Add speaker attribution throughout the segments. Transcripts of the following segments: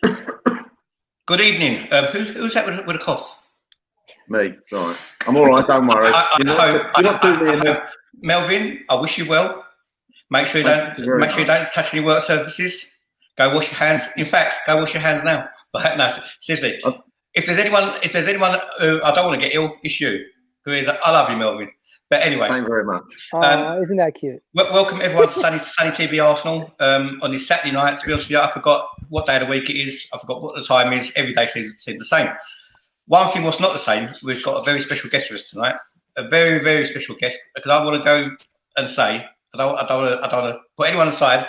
Speaker 1: Good evening. Who's that with a cough?
Speaker 2: Me. Sorry. I'm all right. Don't worry.
Speaker 1: I hope, Melvyn, I wish you well. Make sure you don't touch any work surfaces. Go wash your hands. In fact, go wash your hands now. But no, seriously. If there's anyone who I don't want to get ill, it's you. I love you, Melvyn. But anyway,
Speaker 2: thank you very much.
Speaker 3: Isn't that cute?
Speaker 1: Welcome everyone to Sonny TV Arsenal on this Saturday night. To be honest with you, I forgot what day of the week it is. I forgot what the time is. Every day seems the same. One thing what's not the same, we've got a very special guest with us tonight. A very, very special guest. Because I want to go and say, I don't want to put anyone aside.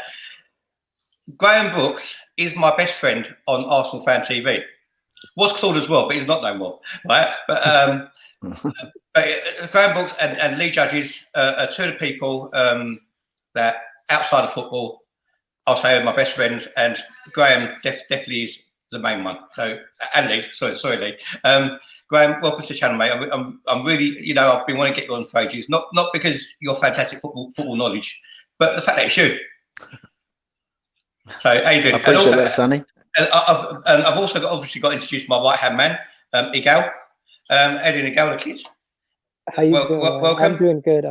Speaker 1: Graham Brooks is my best friend on Arsenal Fan TV. Was Claude as well, but he's not no more, right? But Graham Brooks and Lee Judges are two of the people that outside of football, I'll say are my best friends, and Graham definitely is the main one. So, and Lee, sorry Lee. Graham, welcome to the channel, mate. I'm really, I've been wanting to get you on for ages, not because you're fantastic football knowledge, but the fact that it's you. So, how you doing?
Speaker 4: I appreciate that, Sonny.
Speaker 1: And I've also obviously got introduced my right hand man, Igal. Eddie and Igal, the kids.
Speaker 3: How you doing?
Speaker 1: Welcome.
Speaker 3: I'm doing good.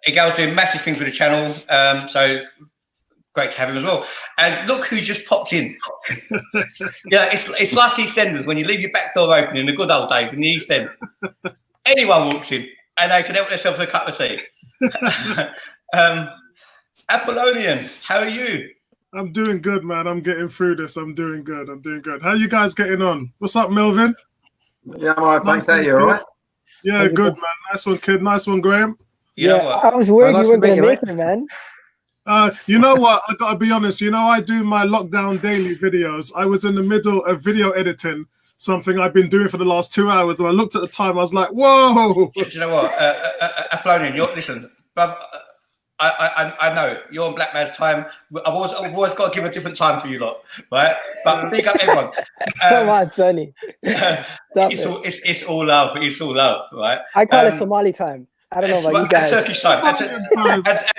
Speaker 1: Igal's doing massive things with the channel, so great to have him as well. And look who just popped in. It's like EastEnders when you leave your back door open in the good old days in the East End. Anyone walks in and they can help themselves a cup of tea. Apollonian, how are you?
Speaker 5: I'm doing good, man. I'm getting through this. I'm doing good. How are you guys getting on? What's up, Melvyn?
Speaker 2: Yeah, I'm all right. Thanks. How are you? All right?
Speaker 5: Yeah, good, man. Nice one, kid. Nice one, Graham.
Speaker 3: I was worried you weren't going to make it, man.
Speaker 5: You know what? I got to be honest. I do my lockdown daily videos. I was in the middle of video editing, something I've been doing for the last 2 hours, and I looked at the time. I was like, whoa.
Speaker 1: Do you know what? Apollonian, listen, bruv, I know you're on Black Man's time. I've always got to give a different time for you lot, right? But big up everyone.
Speaker 3: Come on, Sonny.
Speaker 1: It's all love. It's all love, right?
Speaker 3: I call it Somali time. I don't know about you guys.
Speaker 1: Turkish time.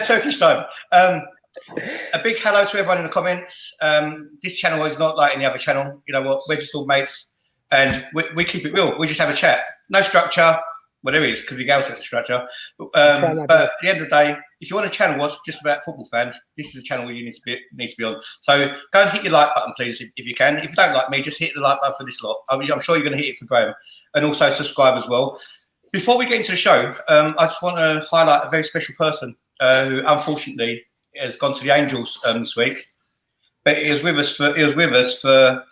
Speaker 1: Turkish time. A big hello to everyone in the comments. This channel is not like any other channel. You know what? We're just all mates, and we keep it real. We just have a chat. No structure. Well, there is, because the girl sets a structure. But at the end of the day, if you want a channel what's just about football fans, this is the channel where you need to be on. So go and hit your like button, please, if you can. If you don't like me, just hit the like button for this lot. I'm sure you're going to hit it for Graham. And also subscribe as well. Before we get into the show, I just want to highlight a very special person who unfortunately has gone to the Angels this week. But he was with us for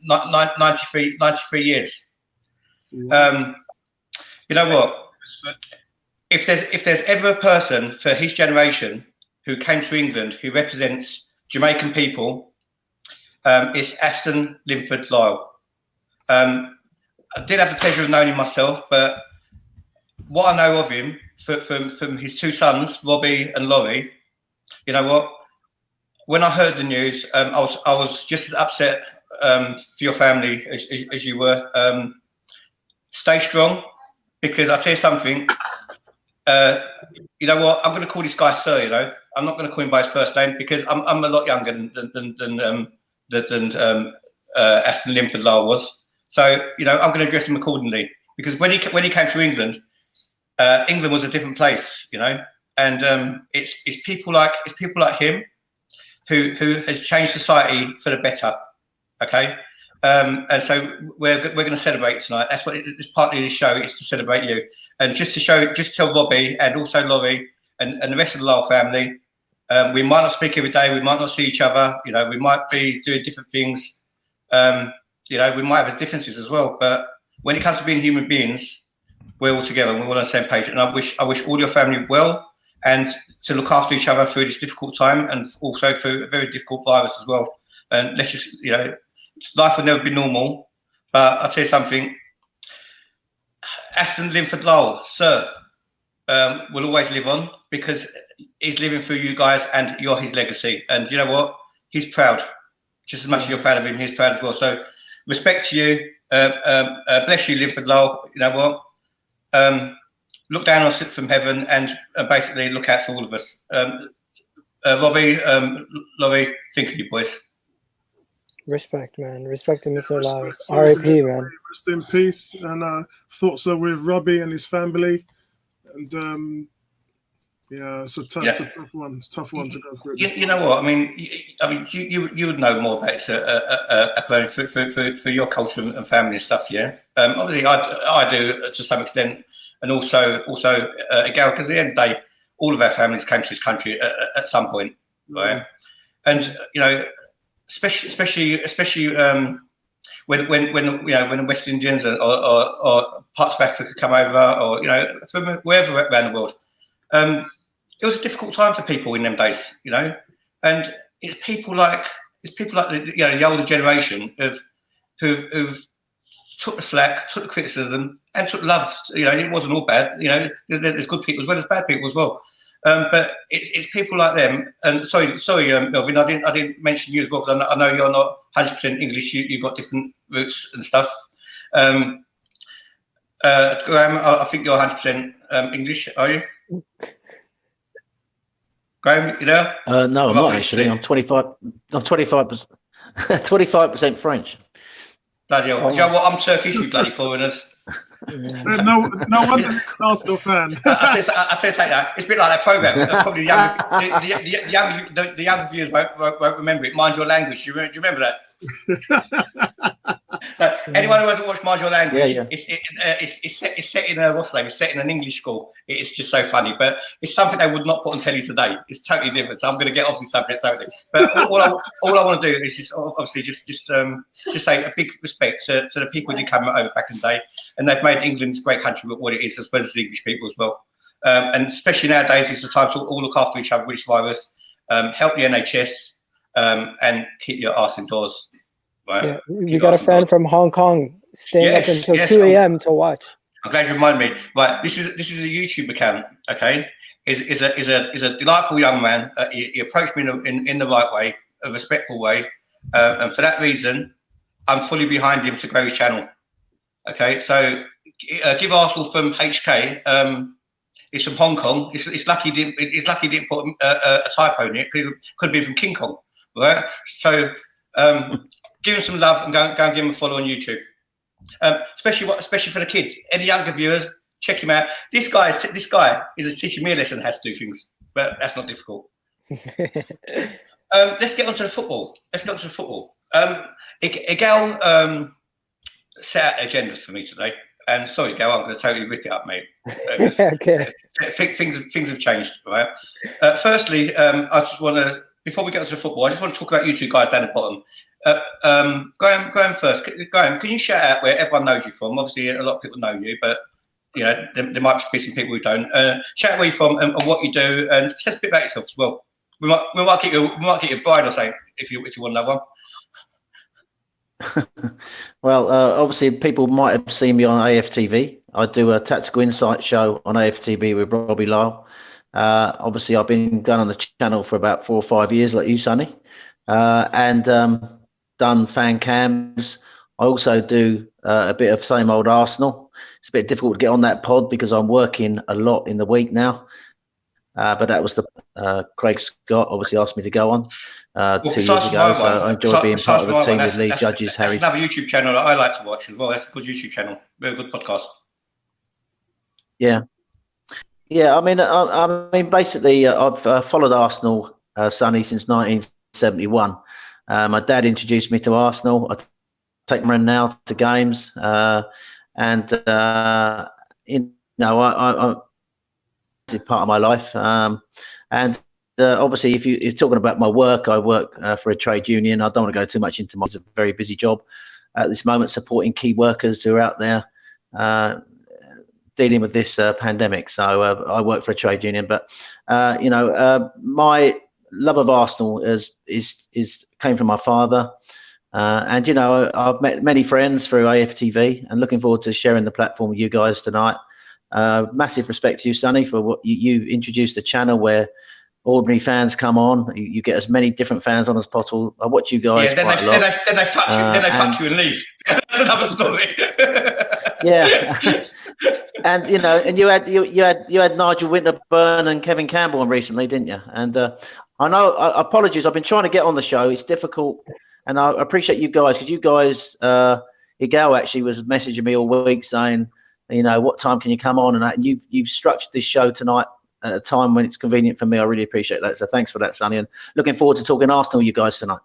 Speaker 1: 93 years. You know what? If there's ever a person for his generation who came to England who represents Jamaican people, it's Aston Lyle. I did have the pleasure of knowing him myself, but what I know of him from his two sons, Robbie and Laurie, you know what? When I heard the news, I was just as upset for your family as you were. Stay strong. Because I'll tell you something, you know what? I'm going to call this guy Sir. I'm not going to call him by his first name because I'm a lot younger than Aston Lyle was. So I'm going to address him accordingly. Because when he came to England, England was a different place, and it's people like him who has changed society for the better. Okay. And so we're going to celebrate tonight. That's what it's partly this show is to celebrate you, and just to tell Robbie and also Laurie and the rest of the Lyle family, we might not speak every day, we might not see each other, we might be doing different things, we might have differences as well. But when it comes to being human beings, we're all together and we're all on the same page. And I wish all your family well and to look after each other through this difficult time and also through a very difficult virus as well. And let's just life will never be normal, but I'll tell you something. Aston Lyle, Sir, will always live on because he's living through you guys and you're his legacy. And you know what? He's proud. Just as much as you're proud of him, he's proud as well. So respect to you. Bless you, Lyle. You know what? Look down on us from heaven and basically look out for all of us. Robbie, Laurie, think of you, boys.
Speaker 3: Respect, man. Respect to Mr. Lyle.
Speaker 5: Respect.
Speaker 3: R.I.P., man.
Speaker 5: Rest in peace. And thoughts are with Robbie and his family. And yeah, it's a tough one. It's a tough one to go through.
Speaker 1: You know what? I mean, you would know more about it for your culture and family and stuff. Yeah. Obviously, I do to some extent, and also again, because at the end of the day, all of our families came to this country at some point, right? And you know, especially when the West Indians or parts of Africa come over, or you know, from wherever around the world. It was a difficult time for people in them days, you know, and it's people like the older generation who've took the slack, took the criticism, and took love. You know, it wasn't all bad. You know, there's good people as well as bad people as well. But it's people like them. And sorry, Melvyn, I didn't mention you as well, because I know you're not 100% English. You've got different roots and stuff. Graham, I think you're 100% English, are you? Graham, you there?
Speaker 4: No, I'm not actually. I'm 25. I'm 25%. 25% French.
Speaker 1: Bloody hell! Do you know what? I'm Turkish, you bloody foreigners.
Speaker 5: No wonder you're an Arsenal fan.
Speaker 1: I say that. It's a bit like that program. Probably the younger viewers won't remember it. Mind Your Language. Do you remember that? Anyone who hasn't watched Mind Your Language, it's set in it's set in an English school. It's just so funny, but it's something they would not put on telly today. It's totally different. So I'm going to get off the subject totally. But all I want to do is just obviously just say a big respect to the people who came over back in the day, and they've made England's great country what it is, as well as the English people as well. And especially nowadays, it's the time to all look after each other with this virus, help the NHS, and keep your arse indoors. Right.
Speaker 3: Yeah, we got a fan from Hong Kong staying up until 2 a.m. to watch.
Speaker 1: I'm glad you reminded me. Right, this is a YouTube account. Okay, is a delightful young man. He approached me in the right way, a respectful way, and for that reason, I'm fully behind him to grow his channel. Okay, so give Arsenal from HK. It's from Hong Kong. It's lucky he didn't put a typo in it. Could be from King Kong, right? So. Give him some love and go and give him a follow on YouTube. Especially for the kids. Any younger viewers, check him out. This guy is teaching me a lesson how to do things, but that's not difficult. Let's get on to the football. Gal set out agendas for me today, and sorry, Gal, I'm going to totally rip it up, mate.
Speaker 3: Okay.
Speaker 1: Things have changed, right? Firstly, I just want to, before we get onto the football, I just want to talk about you two guys down the bottom. Graham first. Graham, can you shout out where everyone knows you from? Obviously, a lot of people know you, but you know there might be some people who don't. Shout out where you're from and what you do, and tell us a bit about yourself as well. We might get your bride or something if you want to know one.
Speaker 4: Well, obviously, people might have seen me on AFTV. I do a tactical insight show on AFTV with Robbie Lyle. Obviously, I've been going on the channel for about 4 or 5 years, like you, Sonny, and done fan cams. I also do a bit of same old Arsenal. It's a bit difficult to get on that pod because I'm working a lot in the week now. But that was the Craig Scott obviously asked me to go on 2 years ago. So I enjoy being part of the team with Lee Judges, Harry.
Speaker 1: That's another YouTube channel that I like to watch as well. That's a good YouTube channel. Very good podcast.
Speaker 4: Yeah. I mean, basically, I've followed Arsenal, Sonny, since 1971. My dad introduced me to Arsenal. I take them around now to games, and you know, it's part of my life. And obviously, if you're talking about my work, I work for a trade union. I don't want to go too much into my. It's a very busy job at this moment, supporting key workers who are out there dealing with this pandemic. So I work for a trade union, but you know, my love of Arsenal is came from my father, and you know, I've met many friends through AFTV, and looking forward to sharing the platform with you guys tonight. Massive respect to you, Sonny, for what you introduced a channel where ordinary fans come on. You get as many different fans on as possible. I watch you guys quite a lot.
Speaker 1: Then they fuck you and leave. That's another story.
Speaker 4: Yeah. And you know, and you had Nigel Winterburn and Kevin Campbell on recently, didn't you? And I know, apologies, I've been trying to get on the show. It's difficult And I appreciate you guys, because you guys, Igal actually was messaging me all week saying, what time can you come on and that. And you've structured this show tonight at a time when it's convenient for me. I really appreciate that. So thanks for that, Sonny. And looking forward to talking Arsenal with you guys tonight.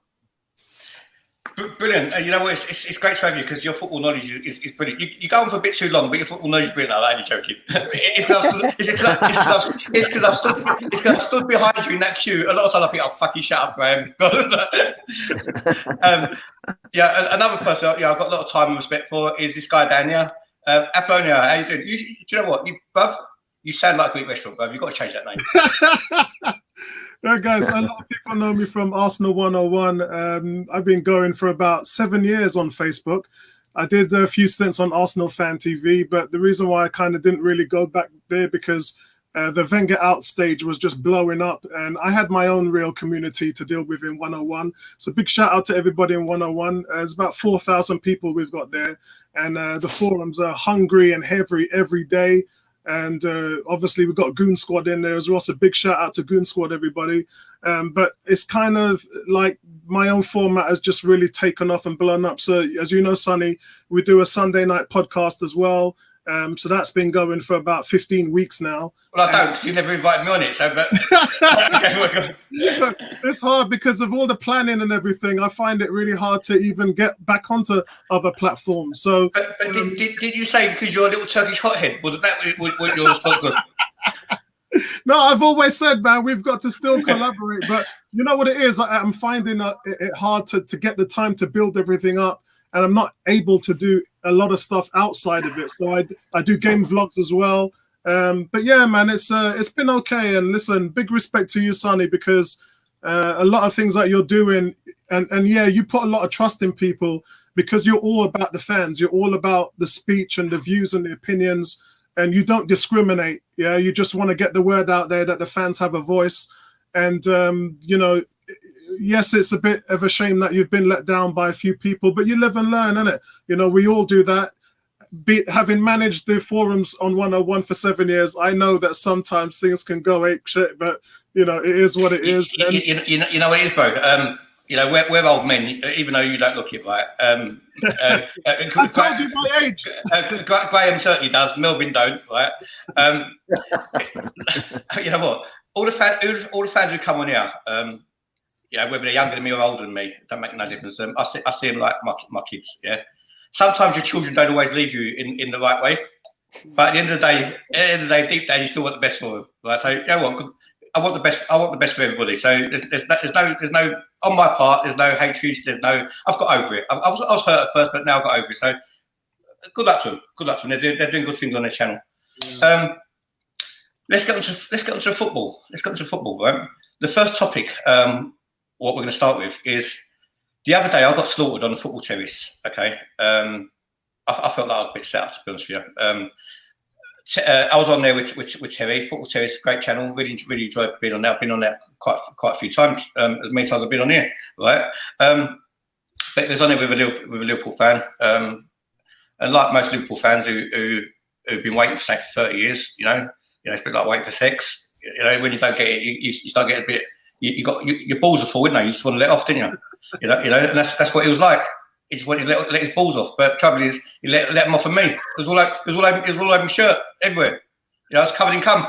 Speaker 1: Brilliant. You know what? It's great to have you because your football knowledge is brilliant. You go on for a bit too long, but your football knowledge is brilliant. I'm only joking. It's because I've stood behind you in that queue. A lot of times I think, oh, fucking shut up, Graham. Another person I've got a lot of time and respect for is this guy, Daniel. Apollian, how you doing? Do you know what? You sound like a Greek restaurant, bruv. You've got to change that name.
Speaker 5: Yeah, guys, a lot of people know me from Arsenal 101. I've been going for about 7 years on Facebook. I did a few stints on Arsenal Fan TV, but the reason why I kind of didn't really go back there because the Wenger out stage was just blowing up, and I had my own real community to deal with in 101. So big shout out to everybody in 101. There's about 4,000 people we've got there, and the forums are hungry and heavy every day. And obviously we've got Goon Squad in there as well. So big shout out to Goon Squad, everybody. But it's kind of like my own format has just really taken off and blown up. So as you know, Sonny, we do a Sunday night podcast as well. So that's been going for about 15 weeks now.
Speaker 1: Well, I don't. You never invited me on it. So, but
Speaker 5: it's hard because of all the planning and everything. I find it really hard to even get back onto other platforms. So,
Speaker 1: but did you say because you're a little Turkish hothead? Wasn't that what your response was?
Speaker 5: No, I've always said, man, we've got to still collaborate. But you know what it is? I'm finding it hard to get the time to build everything up. And I'm not able to do a lot of stuff outside of it. So I do game vlogs as well. But yeah, man, it's been okay. And listen, big respect to you, Sonny, because a lot of things that you're doing, and yeah, you put a lot of trust in people because you're all about the fans. You're all about the speech and the views and the opinions, and you don't discriminate. Yeah, you just want to get the word out there that the fans have a voice. And, yes, it's a bit of a shame that you've been let down by a few people, but you live and learn, innit? We all do that. Having managed the forums on 101 for 7 years, I know that sometimes things can go ape shit, but it is what it is.
Speaker 1: You know what it is, bro. We're old men, even though you don't look it, right?
Speaker 5: I told you my age.
Speaker 1: Graham certainly does. Melvyn don't, right? You know what? All the fans who come on here. Whether they're younger than me or older than me, don't make no difference. I see them like my kids. Yeah. Sometimes your children don't always leave you in the right way, but at the end of the day, deep down, you still want the best for them. Right. So I want the best. I want the best for everybody. So there's no on my part. There's no hatred. I've got over it. I was hurt at first, but now I've got over it. So good luck to them. Good luck to them. They're doing good things on their channel. Let's get onto football. Right. The first topic. What we're going to start with is the other day I got slaughtered on the football terrace. Okay, I felt like I was a bit set up, to be honest with you. I was on there with Terry. Football terrace, great channel. Really enjoyed being on there. I've been on there quite a few times, as many times I've been on here, right? But it was on there with a Liverpool fan, and like most Liverpool fans who've been waiting for something for 30 years, it's a bit like waiting for sex. When you don't get it, you start getting a bit. Your balls are full, isn't they? You just want to let off, didn't you? And that's what it was like. He just wanted to let his balls off. But the trouble is, he let them off of me. It was all over my shirt, everywhere. I was covered in cum.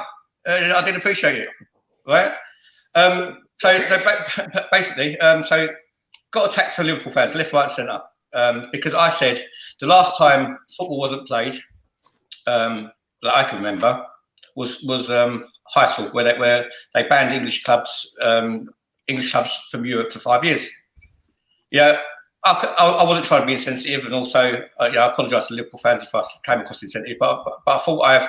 Speaker 1: I didn't appreciate it, right? So basically, got attacked for Liverpool fans, left, right, and centre, because I said the last time football wasn't played that I can remember was high school, where they banned English clubs from Europe for 5 years. Yeah, I wasn't trying to be insensitive, and also I apologise to Liverpool fans if I came across insensitive. But I thought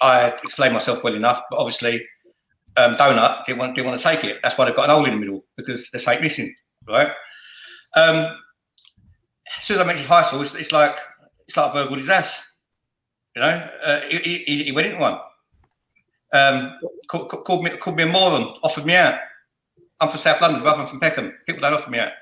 Speaker 1: I explained myself well enough. But obviously, Donut didn't want to take it. That's why they've got an hole in the middle, because there's something missing, right? As soon as I mentioned high school, it's like a bird with his ass. He went into one. Called me a moron, offered me out. I'm from South London, brother. I'm from Peckham. People don't offer me out.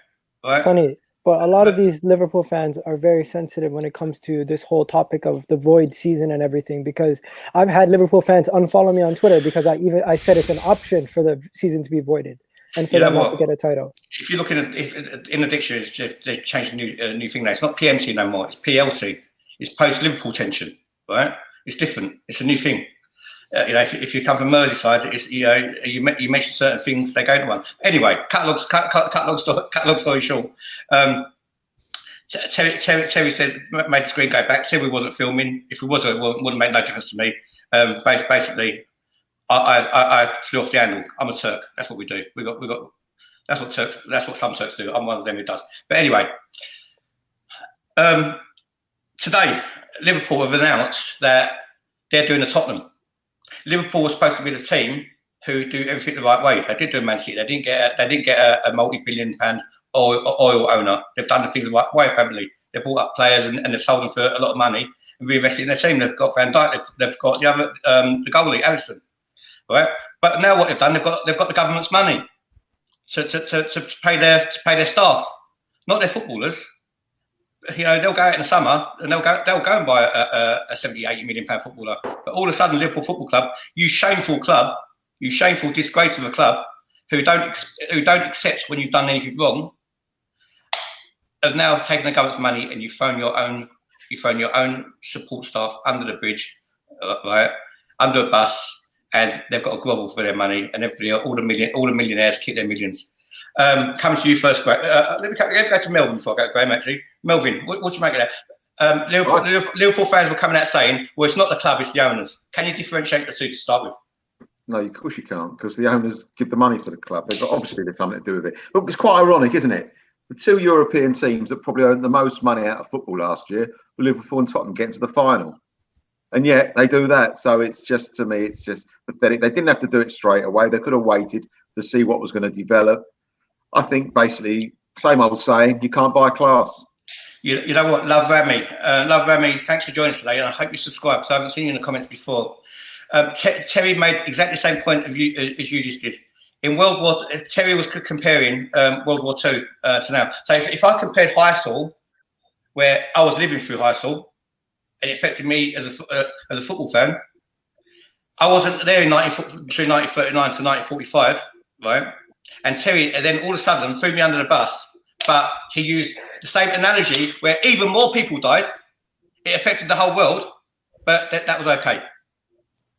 Speaker 1: Right?
Speaker 3: Sonny, but a lot of these Liverpool fans are very sensitive when it comes to this whole topic of the void season and everything, because I've had Liverpool fans unfollow me on Twitter because I said it's an option for the season to be voided. and for them not to get a title.
Speaker 1: If you look in the dictionary, they've changed a new thing now. It's not PMT no more. It's PLT. It's post Liverpool tension, right? It's different. It's a new thing. If you come from Merseyside, it's you mention certain things, they go to one. Anyway, cut long story short. Terry said made the screen go back. Said we wasn't filming. If we was, it wouldn't make no difference to me. Basically, I flew off the handle. I'm a Turk. That's what we do. We got. That's what some Turks do. I'm one of them who does. But anyway, today Liverpool have announced that they're doing a Tottenham. Liverpool was supposed to be the team who do everything the right way. They did do Man City. They didn't get a multi-billion-pound oil owner. They've done the things the right way. Apparently, they bought up players and they've sold them for a lot of money and reinvested in their team. They've got Van Dijk. They've got the other the goalie, Alisson. Right, but now what they've done, they've got the government's money to pay their staff, not their footballers. They'll go out in the summer and they'll go and buy a 70, 80 million pound footballer. But all of a sudden, Liverpool Football Club, you shameful disgrace of a club who don't accept when you've done anything wrong, have now taken the government's money and you phone your own support staff under the bridge, right, under a bus. And they've got to grovel for their money, and everybody, all the millionaires keep their millions. Coming to you first, Graham. Let me go to Melvyn before I go to Graham. Actually, Melvyn, what do you make of that? Liverpool fans were coming out saying, "Well, it's not the club, it's the owners." Can you differentiate the two to start with?
Speaker 2: No, of course you can't, because the owners give the money for the club. They've got obviously something to do with it. But it's quite ironic, isn't it? The two European teams that probably earned the most money out of football last year were Liverpool and Tottenham getting to the final. And yet they do that. So it's just, to me, it's just pathetic. They didn't have to do it straight away. They could have waited to see what was going to develop. I think basically, same old saying, you can't buy class.
Speaker 1: You know what? Love Rami. Love Rami, thanks for joining us today. And I hope you subscribe, because I haven't seen you in the comments before. Terry made exactly the same point as you just did. In World War, Terry was comparing World War II to now. So if I compared Heysel, where I was living through Heysel, and it affected me as a football fan. I wasn't there between 1939 to 1945, right? And Terry, and then all of a sudden threw me under the bus. But he used the same analogy where even more people died. It affected the whole world, but that was okay.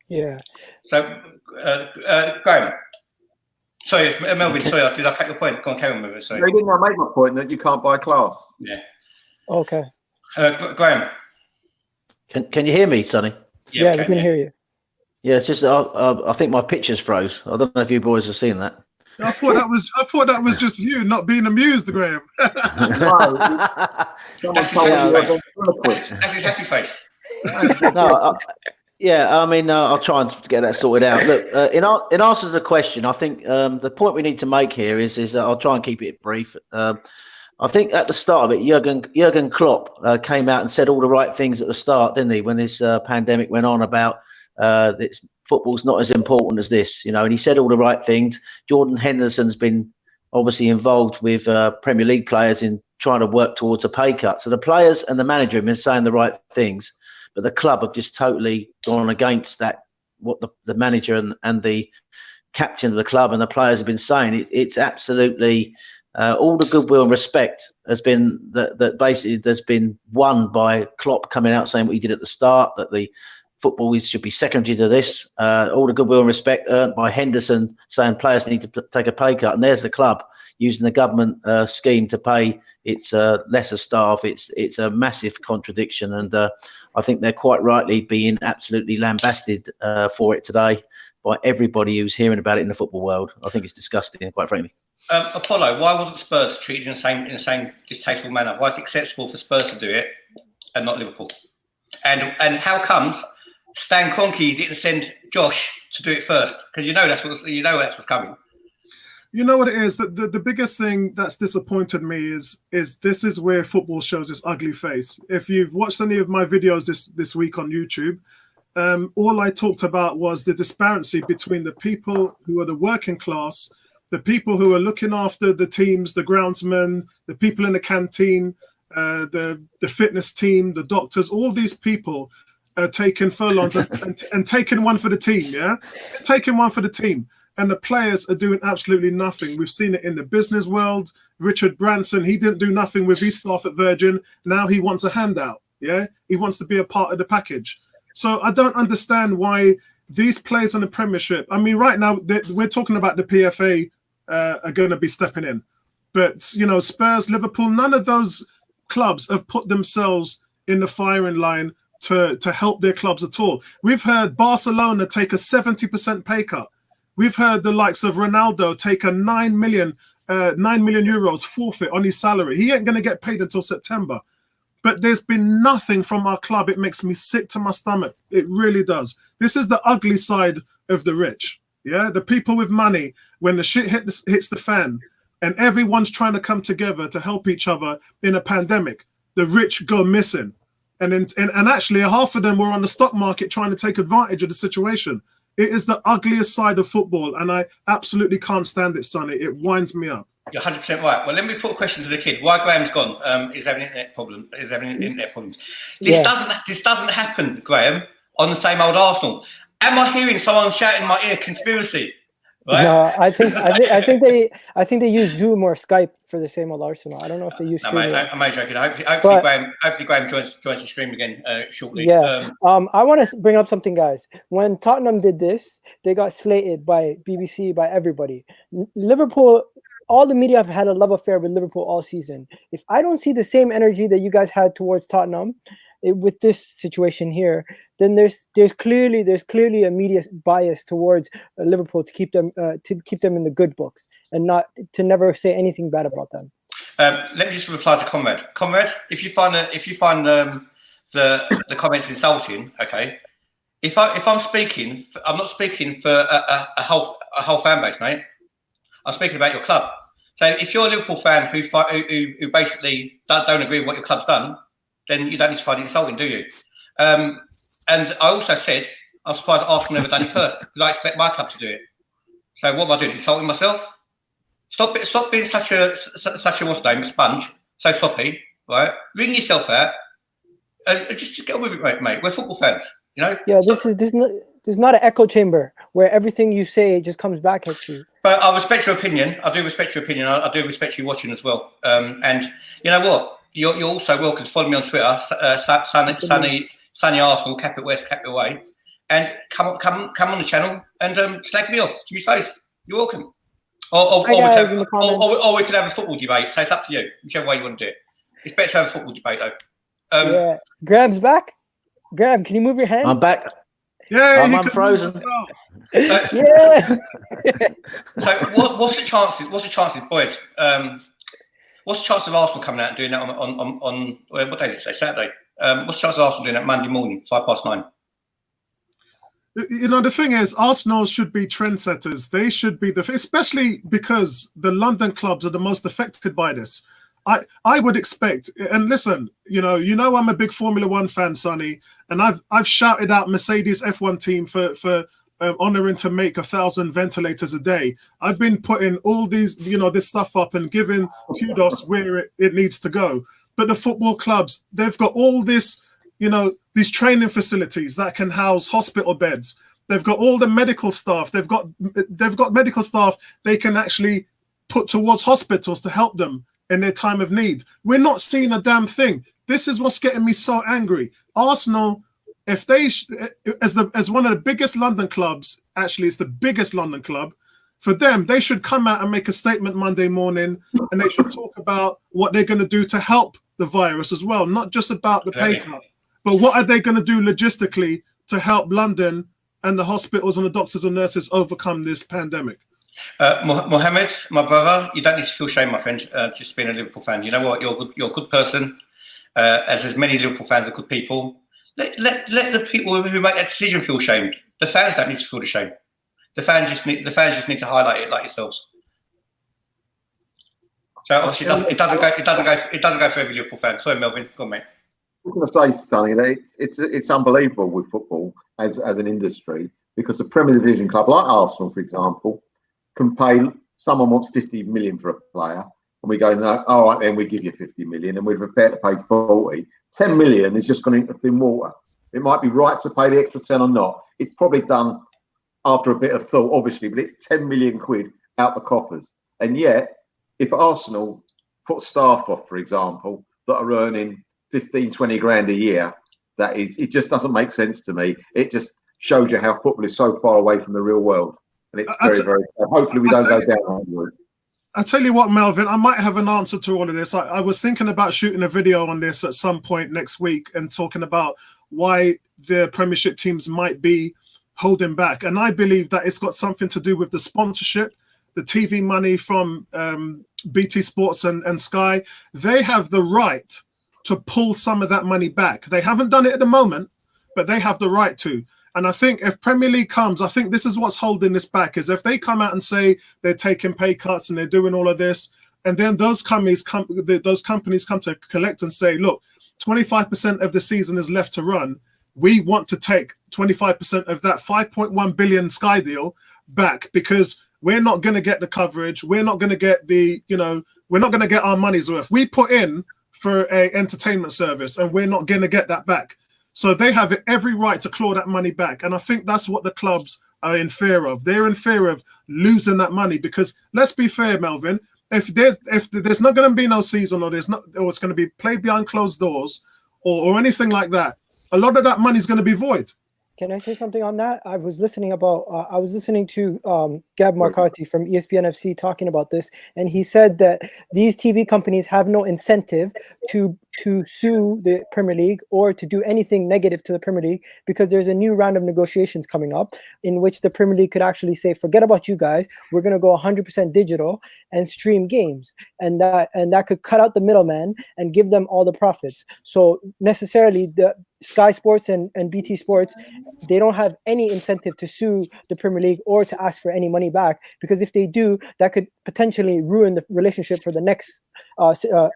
Speaker 3: Yeah.
Speaker 1: So, Graham. Sorry, Melvyn. Sorry, did I cut your point? Go on, carry on with it. Sorry.
Speaker 2: They didn't make my point that you can't buy class.
Speaker 1: Yeah.
Speaker 3: Okay.
Speaker 1: Graham.
Speaker 4: Can you hear me, Sonny?
Speaker 3: Yeah, we can hear you.
Speaker 4: Yeah, it's just I think my pictures froze. I don't know if you boys have seen that.
Speaker 5: I thought that was just you not being amused, Graham.
Speaker 1: That's his happy face.
Speaker 4: No, I mean, I'll try and get that sorted out. Look, in answer to the question, I think the point we need to make here is I'll try and keep it brief. I think at the start of it, Jurgen Klopp came out and said all the right things at the start, didn't he? When this pandemic went on about football's not as important as this, and he said all the right things. Jordan Henderson's been obviously involved with Premier League players in trying to work towards a pay cut. So the players and the manager have been saying the right things, but the club have just totally gone against that, what the manager and the captain of the club and the players have been saying. It's absolutely... all the goodwill and respect has been that basically there's been won by Klopp coming out saying what he did at the start, that the football should be secondary to this. All the goodwill and respect earned by Henderson saying players need to take a pay cut. And there's the club using the government scheme to pay its lesser staff. It's a massive contradiction. And I think they're quite rightly being absolutely lambasted for it today by everybody who's hearing about it in the football world. I think it's disgusting, quite frankly.
Speaker 1: Apollo, why wasn't Spurs treated in the same distasteful manner? Why is it acceptable for Spurs to do it and not Liverpool? And how comes Stan Kroenke didn't send Josh to do it first? Because that's what's coming.
Speaker 5: You know what it is? The biggest thing that's disappointed me is this is where football shows its ugly face. If you've watched any of my videos this week on YouTube, all I talked about was the disparity between the people who are the working class, the people who are looking after the teams, the groundsmen, the people in the canteen, the fitness team, the doctors, all these people are taking furlongs and taking one for the team, taking one for the team. and the players are doing absolutely nothing. We've seen it in the business world. Richard Branson, he didn't do nothing with his staff at Virgin. Now he wants a handout. Yeah, he wants to be a part of the package. So I don't understand why these players on the Premiership. I mean, right now we're talking about the PFA are going to be stepping in, but you know, Spurs, Liverpool, none of those clubs have put themselves in the firing line to help their clubs at all. We've heard Barcelona take a 70% pay cut. We've heard the likes of Ronaldo take a 9 million euros forfeit on his salary. He ain't going to get paid until September. But there's been nothing from our club. It makes me sick to my stomach. It really does. This is the ugly side of the rich. Yeah, the people with money, when the shit hits the fan and everyone's trying to come together to help each other in a pandemic, the rich go missing. And actually half of them were on the stock market trying to take advantage of the situation. It is the ugliest side of football, and I absolutely can't stand it, Sonny. It winds me up.
Speaker 1: You're 100% right. Well, let me put a question to the kid. Why Graham's gone? Is having internet problem? Is having internet problems? This doesn't happen, Graham, on the same old Arsenal. Am I hearing someone shouting in my ear conspiracy? Right?
Speaker 3: No, I think they use Zoom or Skype for the same old Arsenal. I don't know if they use.
Speaker 1: No, mate, I'm joking. Hopefully Graham joins the stream again shortly.
Speaker 3: Yeah. I want to bring up something, guys. When Tottenham did this, they got slated by BBC, by everybody. Liverpool. All the media have had a love affair with Liverpool all season. If I don't see the same energy that you guys had towards Tottenham with this situation here, then there's clearly a media bias towards Liverpool to keep them in the good books and not to never say anything bad about them.
Speaker 1: Let me just reply to Conrad. Conrad, if you find the comments insulting, okay. If I'm speaking, I'm not speaking for a whole fan base, mate. I'm speaking about your club. So if you're a Liverpool fan who basically don't agree with what your club's done, then you don't need to find it insulting, do you? And I also said I'm surprised Arsenal never done it first because I expect my club to do it. So what am I doing? Insulting myself? Stop being such a what's the name, sponge, so sloppy, right? Ring yourself out and just get on with it, mate. We're football fans, you know.
Speaker 3: Yeah, this is not an echo chamber where everything you say just comes back at you.
Speaker 1: But I respect your opinion. I do respect your opinion. I do respect you watching as well. And you know what? You're also welcome to follow me on Twitter, Sonny Arsenal, cap it west, cap it away, and come on the channel and slag me off to my face. You're welcome. Or we can have a football debate. So it's up to you, whichever way you want to do it. It's better to have a football debate though.
Speaker 3: Yeah, Graham's back. Graham, can you move your hand?
Speaker 4: I'm back.
Speaker 5: Yeah,
Speaker 4: I'm frozen.
Speaker 3: Yeah.
Speaker 1: So what's the chances? What's the chances, boys? What's the chance of Arsenal coming out and doing that on what day is it? Saturday. What's the chance of Arsenal doing that Monday morning, 9:05?
Speaker 5: You know, the thing is, Arsenal should be trendsetters. They should be especially because the London clubs are the most affected by this. I would expect, and listen, you know, I'm a big Formula One fan, Sonny, and I've shouted out Mercedes F1 team for honouring to make 1,000 ventilators a day. I've been putting all these, this stuff up and giving kudos where it needs to go. But the football clubs, they've got all this, these training facilities that can house hospital beds. They've got all the medical staff. They've got medical staff they can actually put towards hospitals to help them in their time of need. We're not seeing a damn thing. This is what's getting me so angry. Arsenal, if they, as one of the biggest London clubs, actually it's the biggest London club, for them, they should come out and make a statement Monday morning, and they should talk about what they're going to do to help the virus as well, not just about the pay cut, but what are they going to do logistically to help London and the hospitals and the doctors and nurses overcome this pandemic.
Speaker 1: Mohammed, my brother, you don't need to feel shame, my friend, just being a Liverpool fan. You know what? You're a good person, as many Liverpool fans are good people. Let the people who make that decision feel shamed. The fans don't need to feel the shame. The fans just need to highlight it like yourselves. So obviously it doesn't go for every Liverpool fan. Sorry, Melvyn, go on, mate.
Speaker 2: I'm going to say, Sonny, that it's unbelievable with football as an industry, because the Premier Division club like Arsenal, for example, can pay, someone wants 50 million for a player, and we go, no, all right, then we give you 50 million, and we're prepared to pay 40. 10 million is just going into thin water. It might be right to pay the extra 10 or not. It's probably done after a bit of thought, obviously, but it's 10 million quid out the coffers. And yet, if Arsenal put staff off, for example, that are earning 15, 20 grand a year, it just doesn't make sense to me. It just shows you how football is so far away from the real world. And it's very hopefully we don't go down that route.
Speaker 5: I tell you what, Melvyn, I might have an answer to all of this. I was thinking about shooting a video on this at some point next week and talking about why the Premiership teams might be holding back. And I believe that it's got something to do with the sponsorship, the TV money from BT Sports and Sky. They have the right to pull some of that money back. They haven't done it at the moment, but they have the right to. And I think if Premier League comes, I think this is what's holding this back, is if they come out and say they're taking pay cuts and they're doing all of this, and then those companies come to collect and say, look, 25% of the season is left to run. We want to take 25% of that 5.1 billion Sky deal back because we're not going to get the coverage. We're not going to get we're not going to get our money's worth. We put in for a entertainment service and we're not going to get that back. So they have every right to claw that money back. And I think that's what the clubs are in fear of. They're in fear of losing that money because, let's be fair, Melvyn, if there's not going to be no season or it's going to be played behind closed doors or anything like that, a lot of that money is going to be void.
Speaker 3: Can I say something on that? I was listening to Gab McCarthy from ESPN FC talking about this, and he said that these TV companies have no incentive to sue the Premier League or to do anything negative to the Premier League because there's a new round of negotiations coming up in which the Premier League could actually say, forget about you guys, we're going to go 100% digital and stream games, and that could cut out the middleman and give them all the profits. So necessarily the Sky Sports and BT Sports, they don't have any incentive to sue the Premier League or to ask for any money back, because if they do, that could potentially ruin the relationship for the next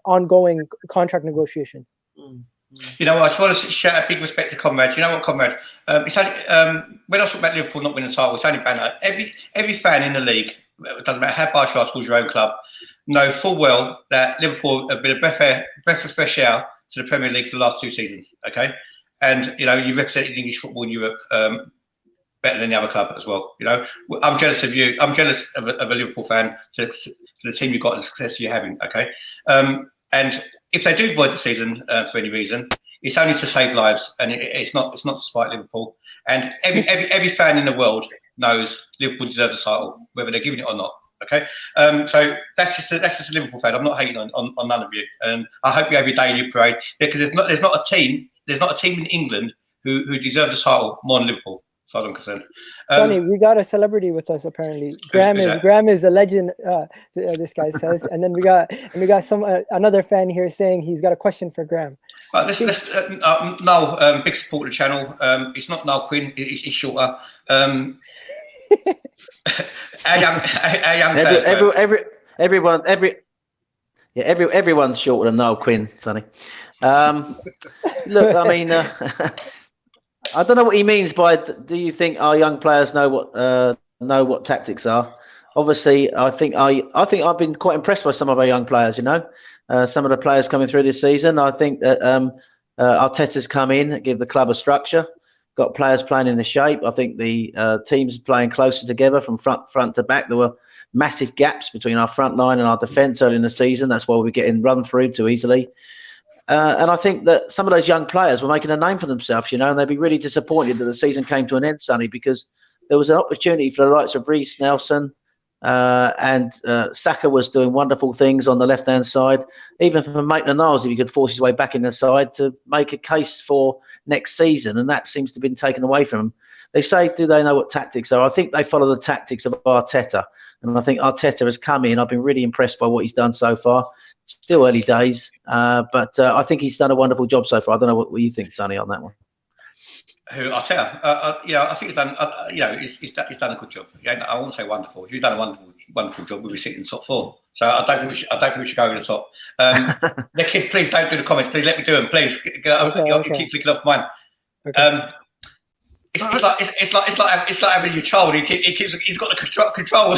Speaker 3: ongoing contract negotiations.
Speaker 1: You know what? I just want to shout a big respect to Conrad. You know what, Conrad? It's only, when I talk about Liverpool not winning the title, it's only banner. Every fan in the league, it doesn't matter how biased you are towards your own club, know full well that Liverpool have been a breath of fresh air to the Premier League for the last 2 seasons. Okay, and you know you represented English football in Europe better than the other club as well. You know, I'm jealous of you. I'm jealous of a Liverpool fan to the team you've got and the success you're having. Okay, and if they do void the season for any reason, it's only to save lives, and it's not to spite Liverpool. And every fan in the world knows Liverpool deserves a title, whether they're giving it or not. Okay, so that's just a Liverpool fan. I'm not hating on none of you, and I hope you have your daily parade because there's not a team in England who deserve the title more than Liverpool, as far as I'm concerned.
Speaker 3: Sonny, we got a celebrity with us apparently. Graham is a legend. This guy says, and then we got another fan here saying he's got a question for Graham. Noel,
Speaker 1: big supporter of the channel. It's not Noel Quinn. It's shorter.
Speaker 4: Everyone's shorter than Noel Quinn, Sonny. Look, I mean, I don't know what he means by. Do you think our young players know what tactics are? Obviously, I think I've been quite impressed by some of our young players. You know, some of the players coming through this season. I think that Arteta's come in, give the club a structure. Got players playing in the shape. I think the teams playing closer together from front to back. There were massive gaps between our front line and our defence early in the season. That's why we're getting run through too easily. And I think that some of those young players were making a name for themselves, you know, and they'd be really disappointed that the season came to an end, Sonny, because there was an opportunity for the likes of Reece Nelson and Saka was doing wonderful things on the left-hand side. Even for Maitland-Niles, if he could force his way back in the side to make a case for next season, and that seems to have been taken away from them. They say, do they know what tactics are? I think they follow the tactics of Arteta, and I think Arteta has come in. I've been really impressed by what he's done so far. Still early days, but I think he's done a wonderful job so far. I don't know what you think, Sonny, on that one.
Speaker 1: Who Arteta? Yeah, I think he's done. He's done a good job. Yeah, I won't say wonderful. If you've done a wonderful job, we'll be sitting in the top 4. So I don't think we should go over the top. The kid, please don't do the comments. Please let me do them. Please, you keep flicking off mine. Okay. It's like having your child. He's got the control.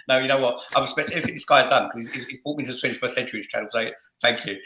Speaker 1: No, you know what? I respect everything this guy's done because he's brought me to the 21st century channel. So Thank you.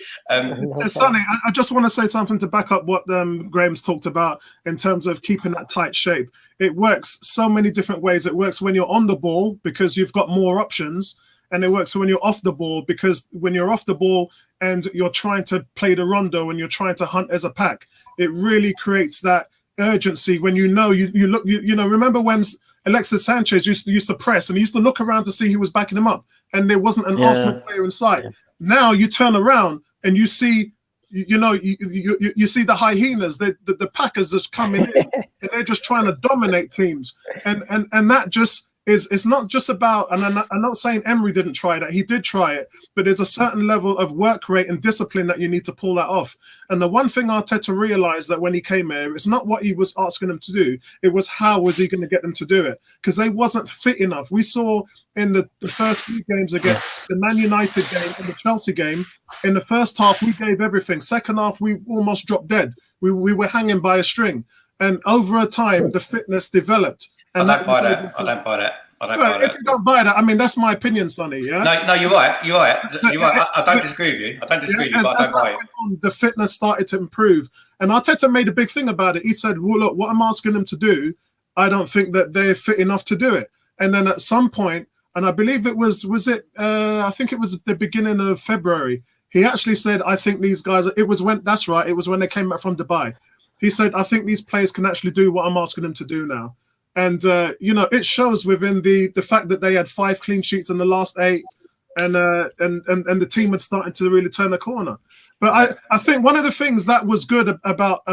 Speaker 5: Sonny, I just want to say something to back up what Graham's talked about in terms of keeping that tight shape. It works so many different ways. It works when you're on the ball because you've got more options, and it works when you're off the ball because when you're off the ball and you're trying to play the rondo and you're trying to hunt as a pack, it really creates that urgency when you know you look. Remember when Alexis Sanchez used to press and he used to look around to see who was backing him up, and there wasn't an Arsenal player in sight. Yeah. Now you turn around and you see, you see the hyenas, the Packers just coming in, and they're just trying to dominate teams, and that just it's not just about. And I'm not saying Emery didn't try that; he did try it, but there's a certain level of work rate and discipline that you need to pull that off. And the one thing Arteta realized that when he came here, it's not what he was asking them to do; it was how was he going to get them to do it, because they wasn't fit enough. We saw in the first few games again, the Man United game and the Chelsea game, in the first half, we gave everything. Second half, we almost dropped dead. We were hanging by a string. And over a time, the fitness developed. And
Speaker 1: I don't buy that. I don't buy that.
Speaker 5: If you don't buy that, I mean, that's my opinion, Sonny. Yeah.
Speaker 1: No, you're right. You're right. I don't disagree with you. I don't disagree with you, but I don't buy it.
Speaker 5: The fitness started to improve. And Arteta made a big thing about it. He said, well, look, what I'm asking them to do, I don't think that they're fit enough to do it. And then at some point, and I believe it was I think it was the beginning of February. He actually said, I think these guys, it was when they came back from Dubai. He said, I think these players can actually do what I'm asking them to do now. And, it shows within the fact that they had 5 clean sheets in the last 8 and the team had started to really turn a corner. But I think one of the things that was good about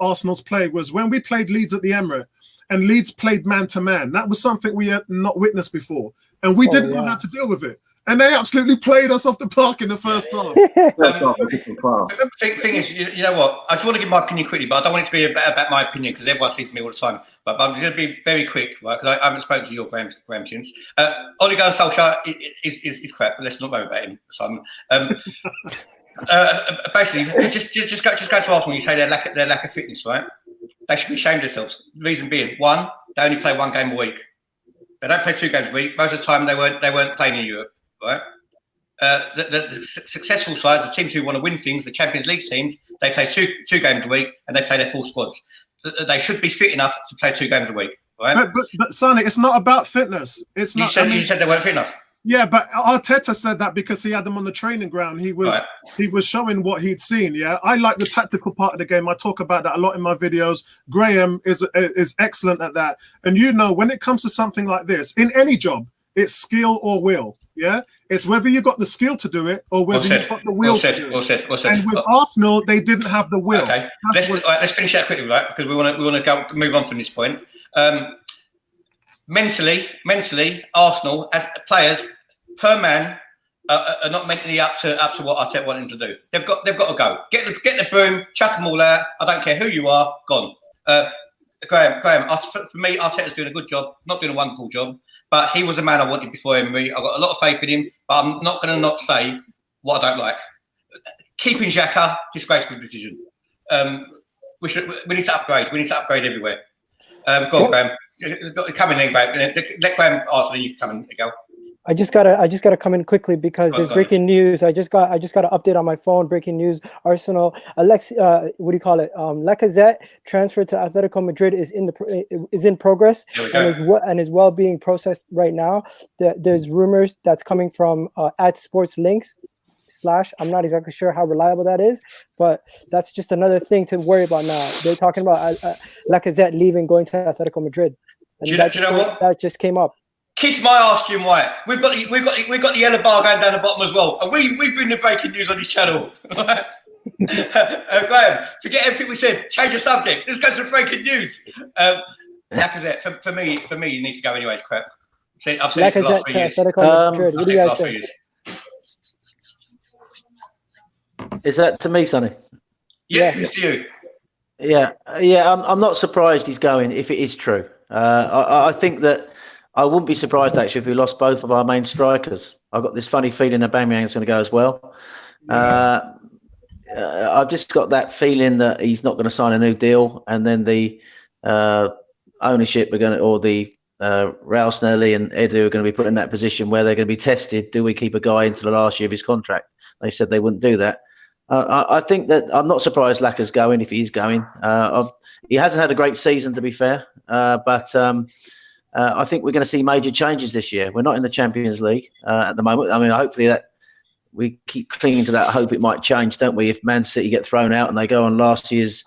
Speaker 5: Arsenal's play was when we played Leeds at the Emirates and Leeds played man-to-man. That was something we had not witnessed before. And we didn't know how to deal with it. And they absolutely played us off the park in the first half.
Speaker 1: The thing is, you know what? I just want to give my opinion quickly, but I don't want it to be about my opinion because everyone sees me all the time. But I'm going to be very quick, right? Because I haven't spoken to your Graham since. Ole Gunnar Solskjaer is crap. But let's not worry about him, Simon. Basically, just go to Arsenal. You say their lack of fitness, right? They should be ashamed of themselves. The reason being, one, they only play 1 game a week. They don't play 2 games a week. Most of the time, they weren't playing in Europe, right? The successful sides, the teams who want to win things, the Champions League teams, they play two games a week and they play their full squads. They should be fit enough to play 2 games a week, right?
Speaker 5: But Sonny, it's not about fitness. It's not.
Speaker 1: You said they weren't fit enough.
Speaker 5: Yeah, but Arteta said that because he had them on the training ground. He was showing what he'd seen. Yeah, I like the tactical part of the game. I talk about that a lot in my videos. Graham is excellent at that. And when it comes to something like this, in any job, it's skill or will. Yeah, it's whether you got the skill to do it or whether you got the will to do it. And with Arsenal, they didn't have the will.
Speaker 1: Okay, let's finish that quickly, right? Because we want to move on from this point. Mentally, Arsenal as players per man are not mentally up to what Arteta wanted them to do. They've got to go. Get the broom, chuck them all out. I don't care who you are, gone. Graham. For me, Arteta's doing a good job, not doing a wonderful job, but he was the man I wanted before Emery. I've got a lot of faith in him, but I'm not going to not say what I don't like. Keeping Xhaka, disgraceful decision. We need to upgrade. We need to upgrade everywhere. Go on, Graham. Come in, Graham. Let Graham answer, then you come in, go.
Speaker 3: I just gotta come in quickly because there's breaking news. I just got an update on my phone. Breaking news: Arsenal, Lacazette transfer to Atletico Madrid is in progress and is well being processed right now. There's rumors that's coming from @sportslinks/ I'm not exactly sure how reliable that is, but that's just another thing to worry about now. They're talking about Lacazette leaving, going to Atletico Madrid. And
Speaker 1: do you know what?
Speaker 3: That just came up.
Speaker 1: Kiss my ass, Jim White. We've got the yellow bar going down the bottom as well, and we bring the breaking news on this channel. Graham, forget everything we said. Change the subject. Let's go to breaking news. Lacazette, for me, he needs to go anyway. It's crap. I've said it for the last 3 years.
Speaker 3: Madrid. What do you guys think?
Speaker 4: Is that to me, Sonny?
Speaker 1: Yeah, it's to you.
Speaker 4: Yeah. I'm not surprised he's going if it is true. I think that I wouldn't be surprised actually if we lost both of our main strikers. I've got this funny feeling that Aubameyang's going to go as well. I've just got that feeling that he's not going to sign a new deal, and then the ownership are going to, or the Raul and Edu are going to be put in that position where they're going to be tested. Do we keep a guy into the last year of his contract? they said they wouldn't do that. I think that I'm not surprised Lacazzette's going if he's going. He hasn't had a great season, to be fair, but I think we're going to see major changes this year. We're not in the Champions League at the moment. I mean, hopefully that we keep clinging to that hope it might change, don't we? If Man City get thrown out and they go on last year's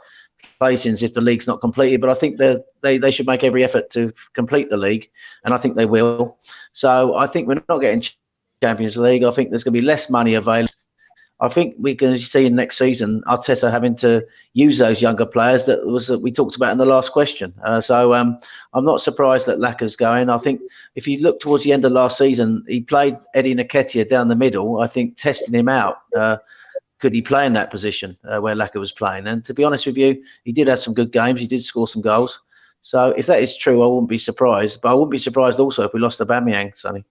Speaker 4: placings if the league's not completed, but I think they should make every effort to complete the league, and I think they will. So I think we're not getting Champions League. I think there's going to be less money available. I think we're going to see in next season Arteta having to use those younger players that we talked about in the last question. So I'm not surprised that Lacazzette's going. I think if you look towards the end of last season, he played Eddie Nketiah down the middle, I think testing him out. Could he play in that position where Lacazette was playing? And to be honest with you, he did have some good games. He did score some goals. So if that is true, I wouldn't be surprised. But I wouldn't be surprised also if we lost Aubameyang, Sonny.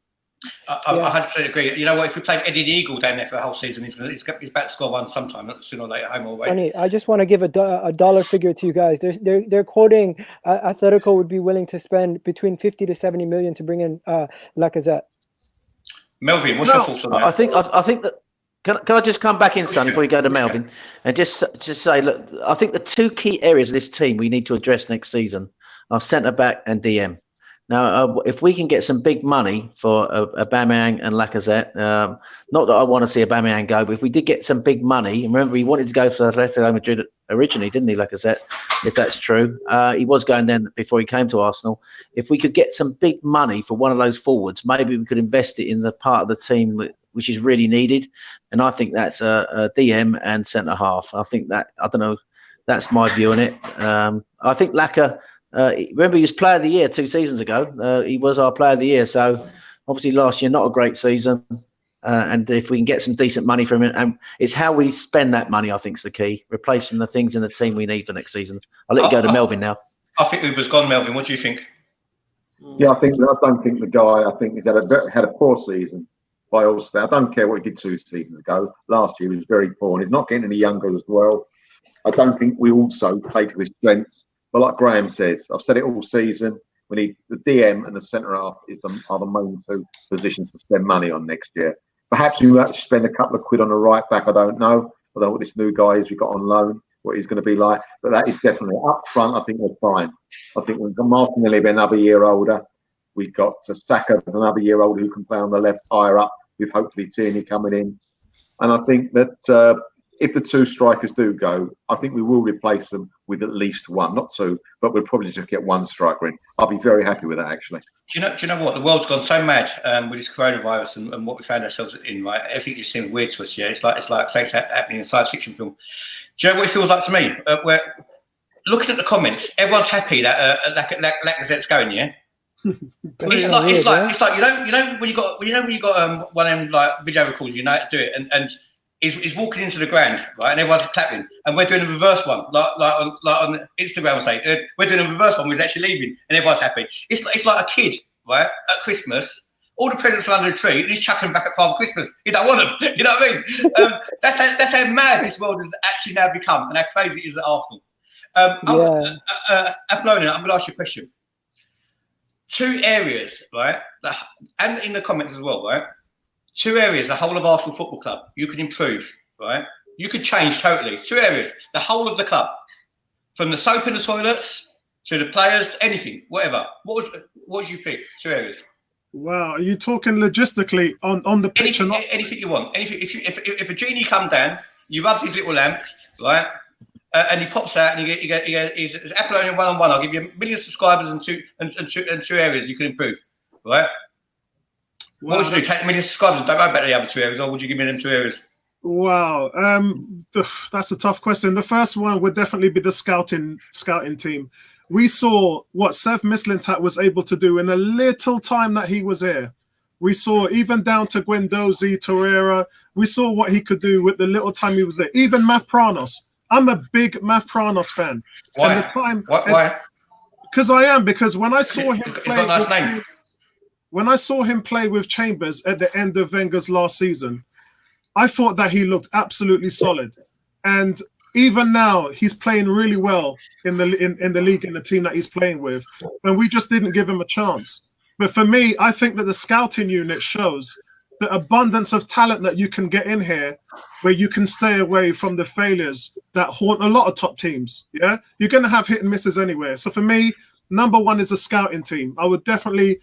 Speaker 1: I 100% agree. You know what? If we played Eddie the Eagle down there for the whole season, he's back to score one sometime, sooner or later, home or away.
Speaker 3: Sonny, I just want to give a dollar figure to you guys. They're quoting Atletico would be willing to spend between 50 to 70 million to bring in Lacazette.
Speaker 1: Melvyn, what's your thoughts on that?
Speaker 4: I think that. Can I just come back in, Son, before you go to Melvyn, and just say, look, I think the two key areas of this team we need to address next season are centre back and DM. Now, if we can get some big money for Aubameyang and Lacazette, not that I want to see Aubameyang go, but if we did get some big money, remember he wanted to go for Atletico Madrid originally, didn't he, Lacazette? If that's true, he was going then before he came to Arsenal. If we could get some big money for one of those forwards, maybe we could invest it in the part of the team which is really needed, and I think that's a DM and centre half. I think that, I don't know, that's my view on it. I think Lacazette. Remember, he was Player of the Year 2 seasons ago. He was our Player of the Year. So obviously last year, not a great season. And if we can get some decent money from him, and it's how we spend that money, I think, is the key. Replacing the things in the team we need for next season. I'll let you go to Melvyn now.
Speaker 1: I think Uber's gone, Melvyn. What do you think?
Speaker 2: Yeah, I don't think the guy. I think he's had a poor season by all standards. I don't care what he did 2 seasons ago. Last year he was very poor, and he's not getting any younger as well. I don't think we also play to his strengths. But like Graham says, I've said it all season, we need the DM and the centre half are the main 2 positions to spend money on next year. Perhaps we might spend a couple of quid on a right back. I don't know what this new guy is we got on loan, what he's going to be like. But that is definitely up front. I think we're fine. I think we've got Martinelli another year older. We've got Saka another year older who can play on the left higher up with hopefully Tierney coming in. And I think that if the 2 strikers do go, I think we will replace them with at least 1, not 2, but we'll probably just get 1 striker in. I'll be very happy with that, actually.
Speaker 1: Do you know what? The world's gone so mad with this coronavirus and what we found ourselves in, right? Everything just seems weird to us, yeah? It's like say it's happening in a science fiction film. Do you know what it feels like to me? Where looking at the comments, everyone's happy that Lacazette's going, yeah? it's like you know when you got one of them like video records, you know how to do it, and he's walking into the ground, right, and everyone's clapping, and we're doing a reverse one, like on Instagram, say we're doing a reverse one, we're actually leaving, and everyone's happy. It's like a kid, right, at Christmas, all the presents are under the tree, and he's chucking them back at Father Christmas. You don't want them, you know what I mean? That's how mad this world has actually now become, and how crazy it is at Arsenal. Apollian, I'm going to ask you a question. 2 areas, right, and in the comments as well, right? 2 areas, the whole of Arsenal Football Club, you could improve, right? You could change totally. 2 areas, the whole of the club, from the soap in the toilets to the players, anything, whatever. What would you pick? 2 areas.
Speaker 5: Wow, are you talking logistically on the pitch?
Speaker 1: Anything you want. Anything. If a genie come down, you rub his little lamp, right? And he pops out and he's Apollian one-on-one. I'll give you 1 million subscribers and 2 areas you can improve, right? What would you do? Take 1 million subscribers and don't worry about the other 2 areas, or would you give me them 2 areas?
Speaker 5: Wow, that's a tough question. The first one would definitely be the scouting team. We saw what Sev Mislintat was able to do in a little time that he was here. We saw even down to Guendouzi, Torreira. We saw what he could do with the little time he was there. Even Mavropanos. I'm a big Mavropanos fan.
Speaker 1: Why?
Speaker 5: And the time,
Speaker 1: Why?
Speaker 5: Because I am. Because when I saw him
Speaker 1: play, got a nice name.
Speaker 5: When I saw him play with Chambers at the end of Wenger's last season, I thought that he looked absolutely solid. And even now, he's playing really well in the league and the team that he's playing with. And we just didn't give him a chance. But for me, I think that the scouting unit shows the abundance of talent that you can get in here, where you can stay away from the failures that haunt a lot of top teams. Yeah, you're going to have hit and misses anywhere. So for me, number one is a scouting team. I would definitely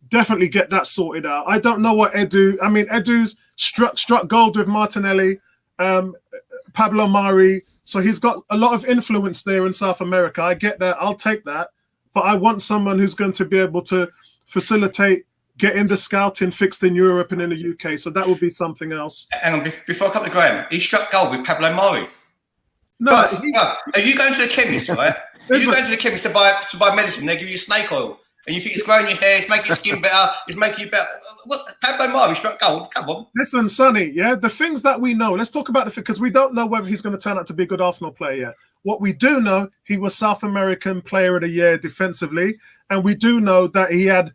Speaker 5: get that sorted out. I don't know what Edu. I mean, Edu's struck gold with Martinelli, Pablo Mari. So he's got a lot of influence there in South America. I get that. I'll take that. But I want someone who's going to be able to facilitate getting the scouting fixed in Europe and in the UK. So that would be something else.
Speaker 1: Hang on, before I come to Graham, he struck gold with Pablo Mari.
Speaker 5: No,
Speaker 1: are you going to the chemist, right? Are you going to the chemist to buy medicine? They give you snake oil, and you think it's growing your hair, it's making your skin better, it's making you better. What? Pablo Mari struck gold? Come on.
Speaker 5: Listen, Sonny, yeah, the things that we know, let's talk about because we don't know whether he's going to turn out to be a good Arsenal player yet. What we do know, he was South American Player of the Year defensively, and we do know that he had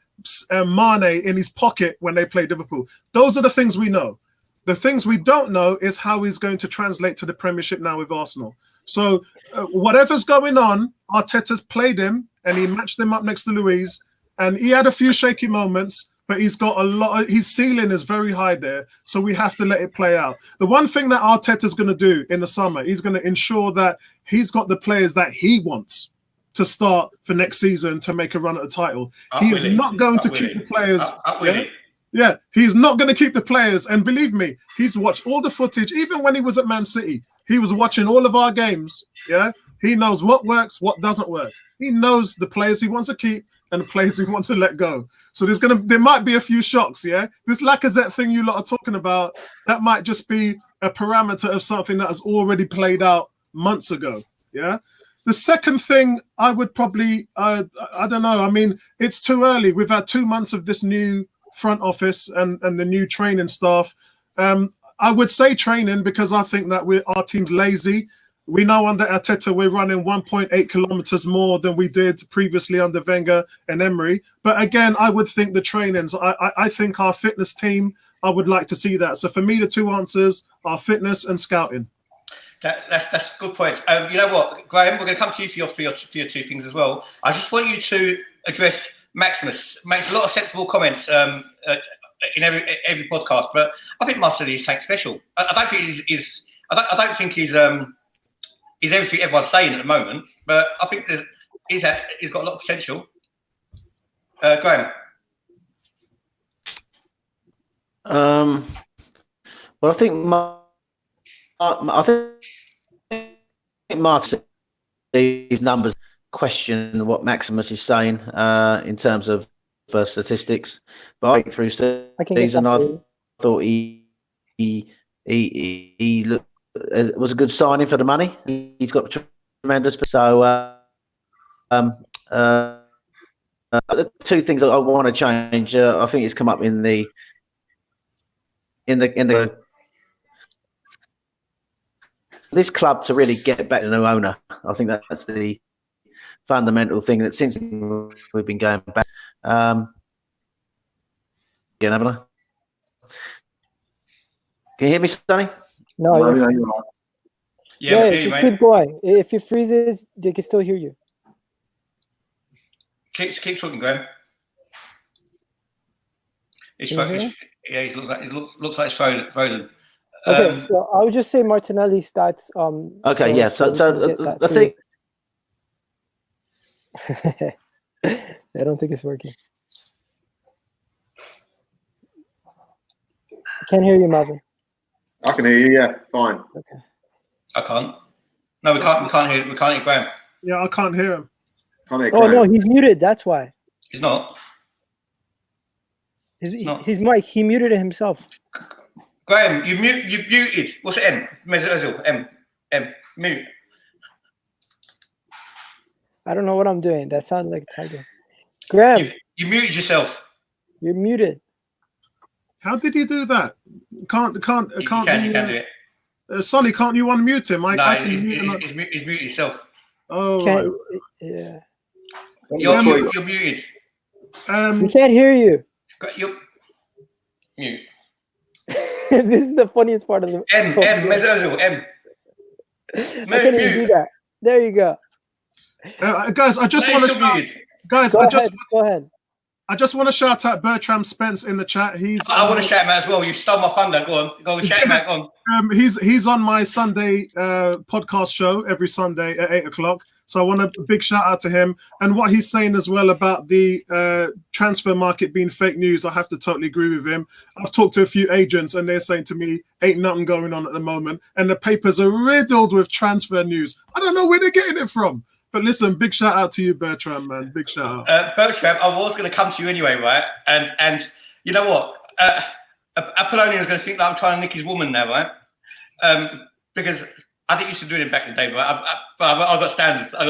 Speaker 5: Mane in his pocket when they played Liverpool. Those are the things we know. The things we don't know is how he's going to translate to the Premiership now with Arsenal. So whatever's going on, Arteta's played him and he matched him up next to Luiz, and he had a few shaky moments, but he's got a lot. His ceiling is very high there, so we have to let it play out. The one thing that Arteta's going to do in the summer, he's going to ensure that he's got the players that he wants to start for next season to make a run at the title. He is not going to keep the players. Yeah, he's not going to keep the players. And believe me, he's watched all the footage. Even when he was at Man City, he was watching all of our games. Yeah, he knows what works, what doesn't work. He knows the players he wants to keep and the players he wants to let go. So there might be a few shocks. Yeah, this Lacazette thing you lot are talking about, that might just be a parameter of something that has already played out months ago. Yeah. The second thing I would probably, I don't know. I mean, it's too early. We've had 2 months of this new front office and the new training staff. I would say training because I think that our team's lazy. We know under Arteta we're running 1.8 kilometers more than we did previously under Wenger and Emery. But again, I would think the trainings. I think our fitness team, I would like to see that. So for me, the two answers are fitness and scouting.
Speaker 1: That's a good point. You know what, Graham, we're going to come to you for your two things as well. I just want you to address Maximus. Makes a lot of sensible comments in every podcast, but I think Martinelli is something special. I don't think he's everything everyone's saying at the moment, but I think he's got a lot of potential. Graham.
Speaker 4: Well, I think Martinelli's numbers question what Maximus is saying in terms of statistics, but I through season I thought he looked was a good signing for the money. He's got tremendous. So the two things that I want to change, I think it's come up in the this club to really get back to the new owner. I think that's the fundamental thing that since we've been going back. Again, haven't I? Can you hear me, Sonny?
Speaker 3: No,
Speaker 1: yeah,
Speaker 3: just keep going. If it freezes, they can still hear you.
Speaker 1: Keep talking, Graham. He looks like it's frozen.
Speaker 3: Okay, so I would just say Martinelli stats.
Speaker 4: Okay, yeah. So I think
Speaker 3: I don't think it's working. I can't hear you, Melvyn.
Speaker 2: I can hear you. Yeah, fine.
Speaker 3: Okay.
Speaker 1: I can't. No, we can't hear Graham.
Speaker 5: Yeah, I can't hear him.
Speaker 2: Can't hear
Speaker 3: Graham. No, he's muted. That's why.
Speaker 1: He's not.
Speaker 3: His mic. He muted it himself.
Speaker 1: Graham, you muted. What's it? M. Mute.
Speaker 3: I don't know what I'm doing. That sounded like a tiger. Graham,
Speaker 1: you muted yourself.
Speaker 3: You're muted.
Speaker 5: How did you do that? You can do it. Sonny, can't you unmute him? I can mute him.
Speaker 1: He's muted himself.
Speaker 5: Oh, right.
Speaker 3: Yeah.
Speaker 1: You're muted.
Speaker 3: We can't hear you.
Speaker 1: You're mute.
Speaker 3: This is the funniest part of the
Speaker 1: M.
Speaker 3: I can't even do that. There you go.
Speaker 5: Guys, I just want to
Speaker 3: go ahead.
Speaker 5: I just want to shout out Bertram Spence in the chat.
Speaker 1: I want to shout him out as well. You stole my thunder. Go on, shout him out. Go on.
Speaker 5: He's on my Sunday podcast show every Sunday at 8 o'clock. So I want a big shout out to him. And what he's saying as well about the transfer market being fake news, I have to totally agree with him. I've talked to a few agents and they're saying to me, ain't nothing going on at the moment. And the papers are riddled with transfer news. I don't know where they're getting it from. But listen, big shout out to you, Bertram, man. Big shout out.
Speaker 1: Bertram, I was going to come to you anyway, right? And you know what? Apollian is going to think that I'm trying to nick his woman now, right? Because I think you should do it back in the day, right? I've got standards. I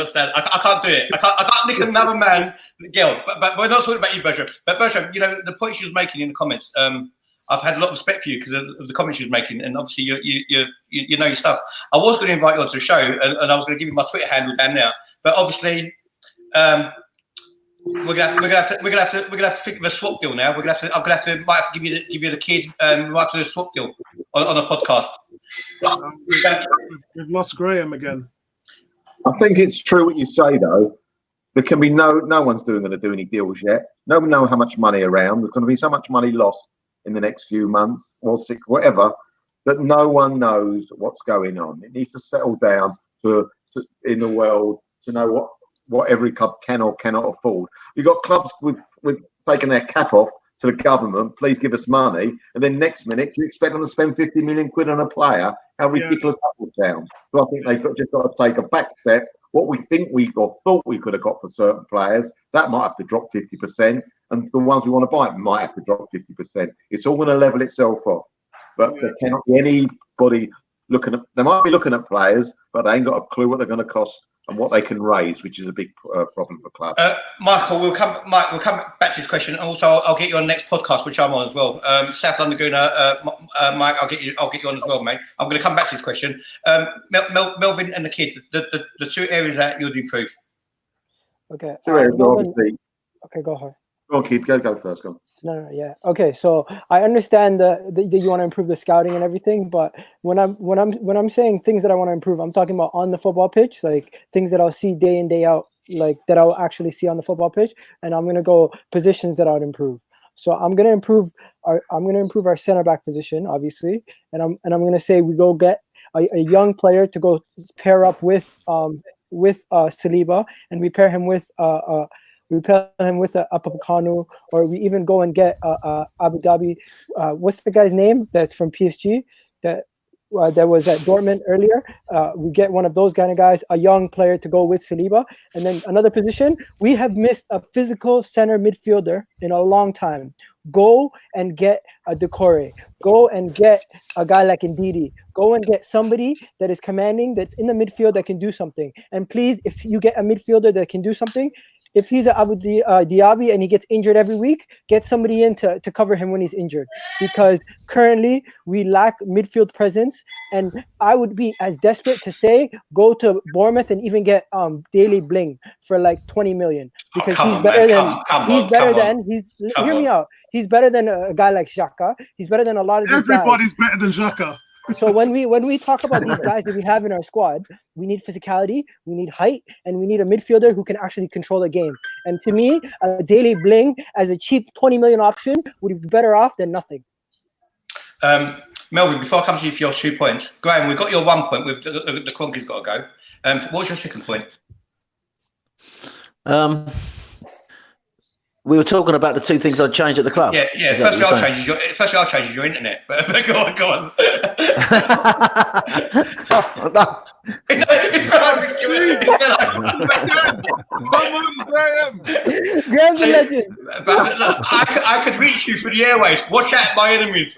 Speaker 1: can't do it. I can't nick another man, girl. But we're not talking about you, Bertram. But Bertram, you know, the point she was making in the comments, I've had a lot of respect for you because of the comments she was making, and obviously you know your stuff. I was going to invite you onto the show, and I was going to give you my Twitter handle down there. But obviously, we're gonna have to think of a swap deal now. Might have to give you the kid. Might have to do a swap deal on a podcast.
Speaker 5: We've lost Graham again.
Speaker 2: I think it's true what you say, though. There can be no one's going to do any deals yet. No one knows how much money around. There's going to be so much money lost in the next few months or 6, whatever, that no one knows what's going on. It needs to settle down in the world to know what every club can or cannot afford. You've got clubs with taking their cap off to the government, please give us money, and then next minute you expect them to spend 50 million quid on a player. How ridiculous that would sound. So I think they've just got to take a back step. What we think we thought we could have got for certain players, that might have to drop 50%, and the ones we want to buy might have to drop 50%. It's all going to level itself off. But there cannot be anybody looking at. They might be looking at players, but they ain't got a clue what they're going to cost and what they can raise, which is a big problem for clubs.
Speaker 1: Michael, we'll come back to this question. Also, I'll get you on the next podcast, which I'm on as well. South London Gooner, Mike, I'll get you on as well, mate. I'm going to come back to this question. Melvyn and the kid, the 2 areas that you'd improve.
Speaker 3: Okay.
Speaker 2: 2 areas, obviously.
Speaker 3: Okay, go ahead.
Speaker 2: Go on, kid. Go first. Go on.
Speaker 3: No, yeah. Okay, so I understand that you want to improve the scouting and everything, but when I'm saying things that I want to improve, I'm talking about on the football pitch, like things that I'll see day in, day out, like that I'll actually see on the football pitch, and I'm gonna go positions that I would improve. So I'm gonna improve our center back position, obviously, and I'm gonna say we go get a young player to go pair up with Saliba, and we pair him with Upamecano, or we even go and get Abu Dhabi. What's the guy's name that's from PSG that was at Dortmund earlier? We get one of those kind of guys, a young player to go with Saliba. And then another position, we have missed a physical center midfielder in a long time. Go and get a Decore. Go and get a guy like Ndidi. Go and get somebody that is commanding, that's in the midfield that can do something. And please, if you get a midfielder that can do something, if he's an Abu Dhabi and he gets injured every week, get somebody in to cover him when he's injured. Because currently we lack midfield presence, and I would be as desperate to say go to Bournemouth and even get Daily Bling for like 20 million, because he's better than hear me out. He's better than a guy like Xhaka. He's better than a lot of these
Speaker 5: Everybody's
Speaker 3: guys.
Speaker 5: better than Xhaka.
Speaker 3: So when we talk about these guys that we have in our squad, we need physicality, we need height, and we need a midfielder who can actually control the game. And to me, a Daily Bling as a cheap 20 million option would be better off than nothing.
Speaker 1: Melvyn, before I come to you for your 2 points, Graham, we've got your 1 point with the Cronky's got to go. What's your 2nd point?
Speaker 4: We were talking about the 2 things I'd change at the club.
Speaker 1: Yeah. Firstly, I'll change your internet. But go on.
Speaker 5: No. Come on, Graham.
Speaker 3: Graham's a legend.
Speaker 1: But look, I could reach you through the airways. Watch out, my enemies.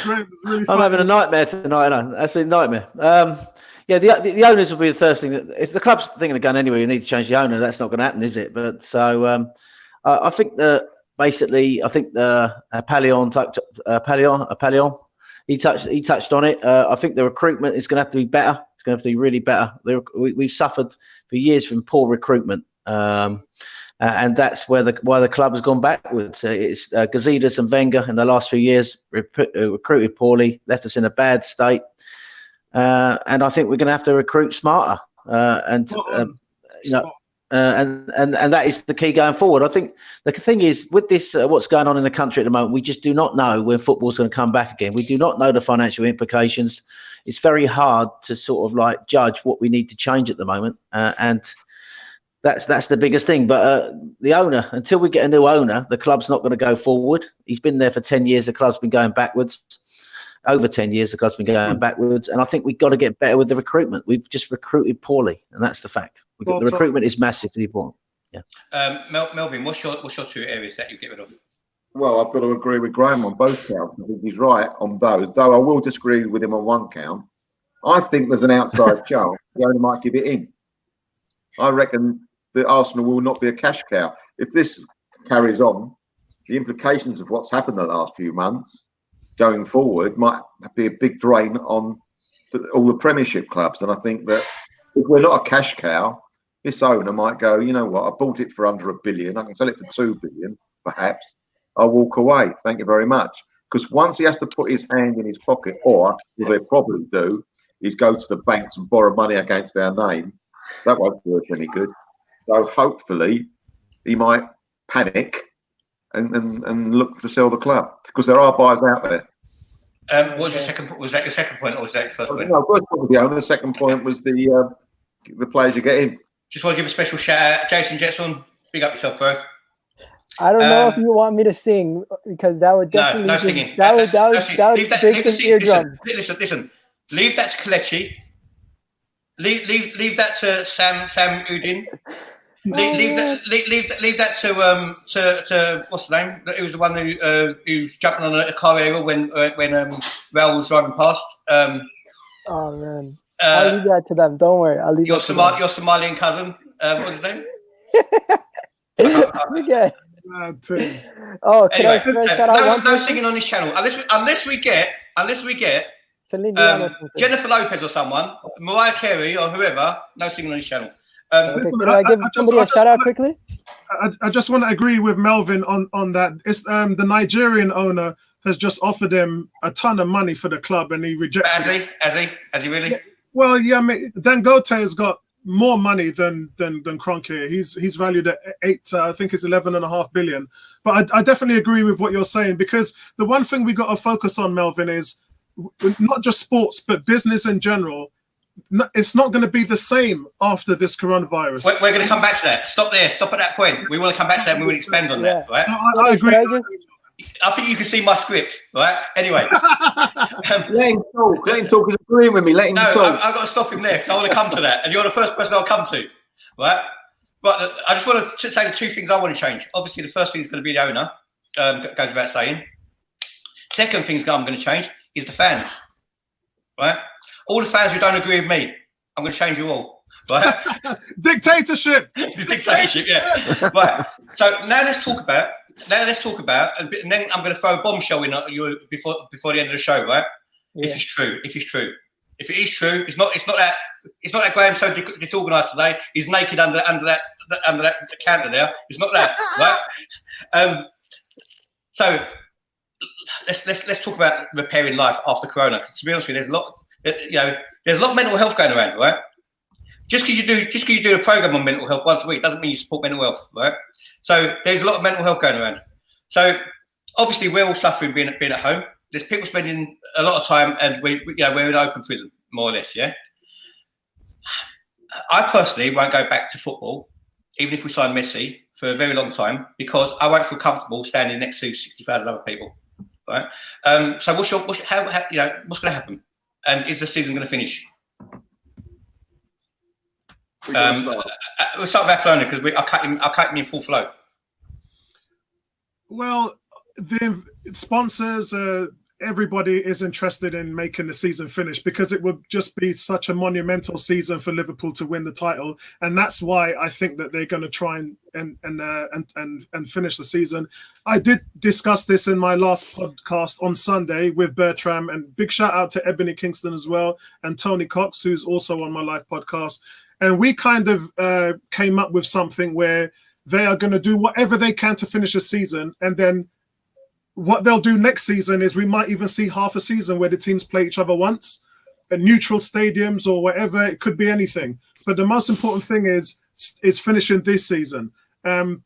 Speaker 5: Really
Speaker 4: I'm having a nightmare tonight. Absolute nightmare. The owners will be the first thing. That if the club's thinking of going anywhere, you need to change the owner. That's not going to happen, is it? But so I think the Apollion, he touched on it. I think the recruitment is going to have to be better. It's going to have to be really better. We've suffered for years from poor recruitment, and that's why the club has gone backwards. It's Gazidis and Wenger in the last few years recruited poorly, left us in a bad state. And I think we're going to have to recruit smarter, and and that is the key going forward. I think the thing is with this, what's going on in the country at the moment, we just do not know when football's going to come back again. We do not know the financial implications. It's very hard to sort of like judge what we need to change at the moment, and that's the biggest thing. But the owner, until we get a new owner, the club's not going to go forward. He's been there for 10 years. The club's been going backwards. Over 10 years, the club's been going backwards, and I think we've got to get better with the recruitment. We've just recruited poorly, and that's the fact. The recruitment is massively important. Yeah.
Speaker 1: Melvyn, what's your 2 areas that you get rid of?
Speaker 2: Well, I've got to agree with Graham on both counts. I think he's right on those, though I will disagree with him on one count. I think there's an outside chance the owner might give it in. I reckon that Arsenal will not be a cash cow. If this carries on, the implications of what's happened the last few months going forward might be a big drain on all the Premiership clubs. And I think that if we're not a cash cow, this owner might go, you know what, I bought it for under $1 billion. I can sell it for 2 billion, perhaps. I'll walk away. Thank you very much. Because once he has to put his hand in his pocket, or what they probably do, is go to the banks and borrow money against their name. That won't do us any good. So hopefully he might panic and look to sell the club, because there are buyers out there.
Speaker 1: What was your second? Was that your second point, or was that your first point?
Speaker 2: No, first point was the owner. The second point was the players you get in.
Speaker 1: Just want to give a special shout out, Jason Jetson. Big up yourself, bro.
Speaker 3: I don't know if you want me to sing, because that would definitely
Speaker 1: no singing.
Speaker 3: That would break some eardrums.
Speaker 1: Listen. Leave that to Kelechi. Leave that to Sam Udin. Leave that to what's his name? It was the one who was jumping on a car area when Raul was driving past.
Speaker 3: Oh man, I'll leave that to them. Don't worry, I'll leave.
Speaker 1: Your Somalian cousin. What's his name?
Speaker 3: Okay.
Speaker 1: Oh, anyway, no singing on this channel unless we get Jennifer Lopez or someone, Mariah Carey or whoever. No singing on this channel.
Speaker 3: Listen, can I give somebody a shout out quickly?
Speaker 5: I just want to agree with Melvyn on that. It's the Nigerian owner has just offered him a ton of money for the club, and he rejected it. Has he really? Yeah, well, yeah, I mean, Dangote has got more money than Kroenke. He's valued at I think it's 11.5 billion. But I definitely agree with what you're saying, because the one thing we got to focus on, Melvyn, is not just sports but business in general. It's not going to be the same after this coronavirus.
Speaker 1: We're going to come back to that. Stop there. Stop at that point. We want to come back to that and we will expand on that, right?
Speaker 5: No, I agree.
Speaker 1: I think you can see my script, right? Anyway.
Speaker 2: Let him talk. Let him talk. He's agreeing with me. Let him talk.
Speaker 1: I've got to stop him there because I want to come to that. And you're the first person I'll come to, right? But I just want to say the 2 things I want to change. Obviously, the first thing is going to be the owner. Goes without saying. Second thing I'm going to change is the fans, right? All the fans who don't agree with me, I'm going to change you all, right?
Speaker 5: Dictatorship.
Speaker 1: Dictatorship, yeah. Right. So now let's talk about, and then I'm going to throw a bombshell in you before the end of the show, right? Yeah. If it is true, it's not that Graham's so disorganised today. He's naked under that counter there. It's not that, right? So let's talk about repairing life after Corona. Because to be honest with you, there's a lot of mental health going around, right? Just because you do a program on mental health once a week doesn't mean you support mental health, right? So there's a lot of mental health going around. So obviously we're all suffering being at home. There's people spending a lot of time, and we're in open prison, more or less, yeah. I personally won't go back to football, even if we sign Messi, for a very long time, because I won't feel comfortable standing next to 60,000 other people, right? So what's going to happen? And is the season going to finish? We'll start with Apollian because I cut him in full flow.
Speaker 5: Well, the sponsors, everybody is interested in making the season finish, because it would just be such a monumental season for Liverpool to win the title, and that's why I think that they're going to try and finish the season. I did discuss this in my last podcast on Sunday with Bertram, and big shout out to Ebony Kingston as well, and Tony Cox, who's also on my live podcast. And we kind of came up with something where they are going to do whatever they can to finish the season, and then what they'll do next season is we might even see half a season where the teams play each other once at neutral stadiums or whatever. It could be anything. But the most important thing is is finishing this season.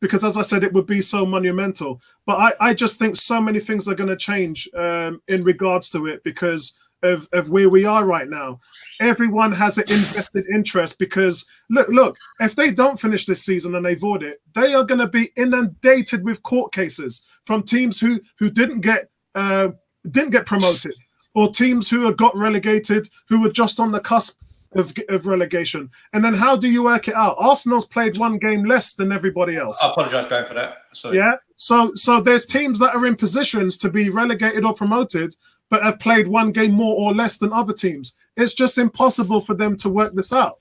Speaker 5: Because as I said, it would be so monumental. But I just think so many things are going to change in regards to it because of where we are right now. Everyone has an invested interest because look, if they don't finish this season and they void it, they are going to be inundated with court cases from teams who didn't get promoted, or teams who have got relegated, who were just on the cusp of relegation. And then how do you work it out? Arsenal's played one game less than everybody else.
Speaker 1: I apologise, Graham, for that. Sorry.
Speaker 5: Yeah. So there's teams that are in positions to be relegated or promoted, but have played one game more or less than other teams. It's just impossible for them to work this out.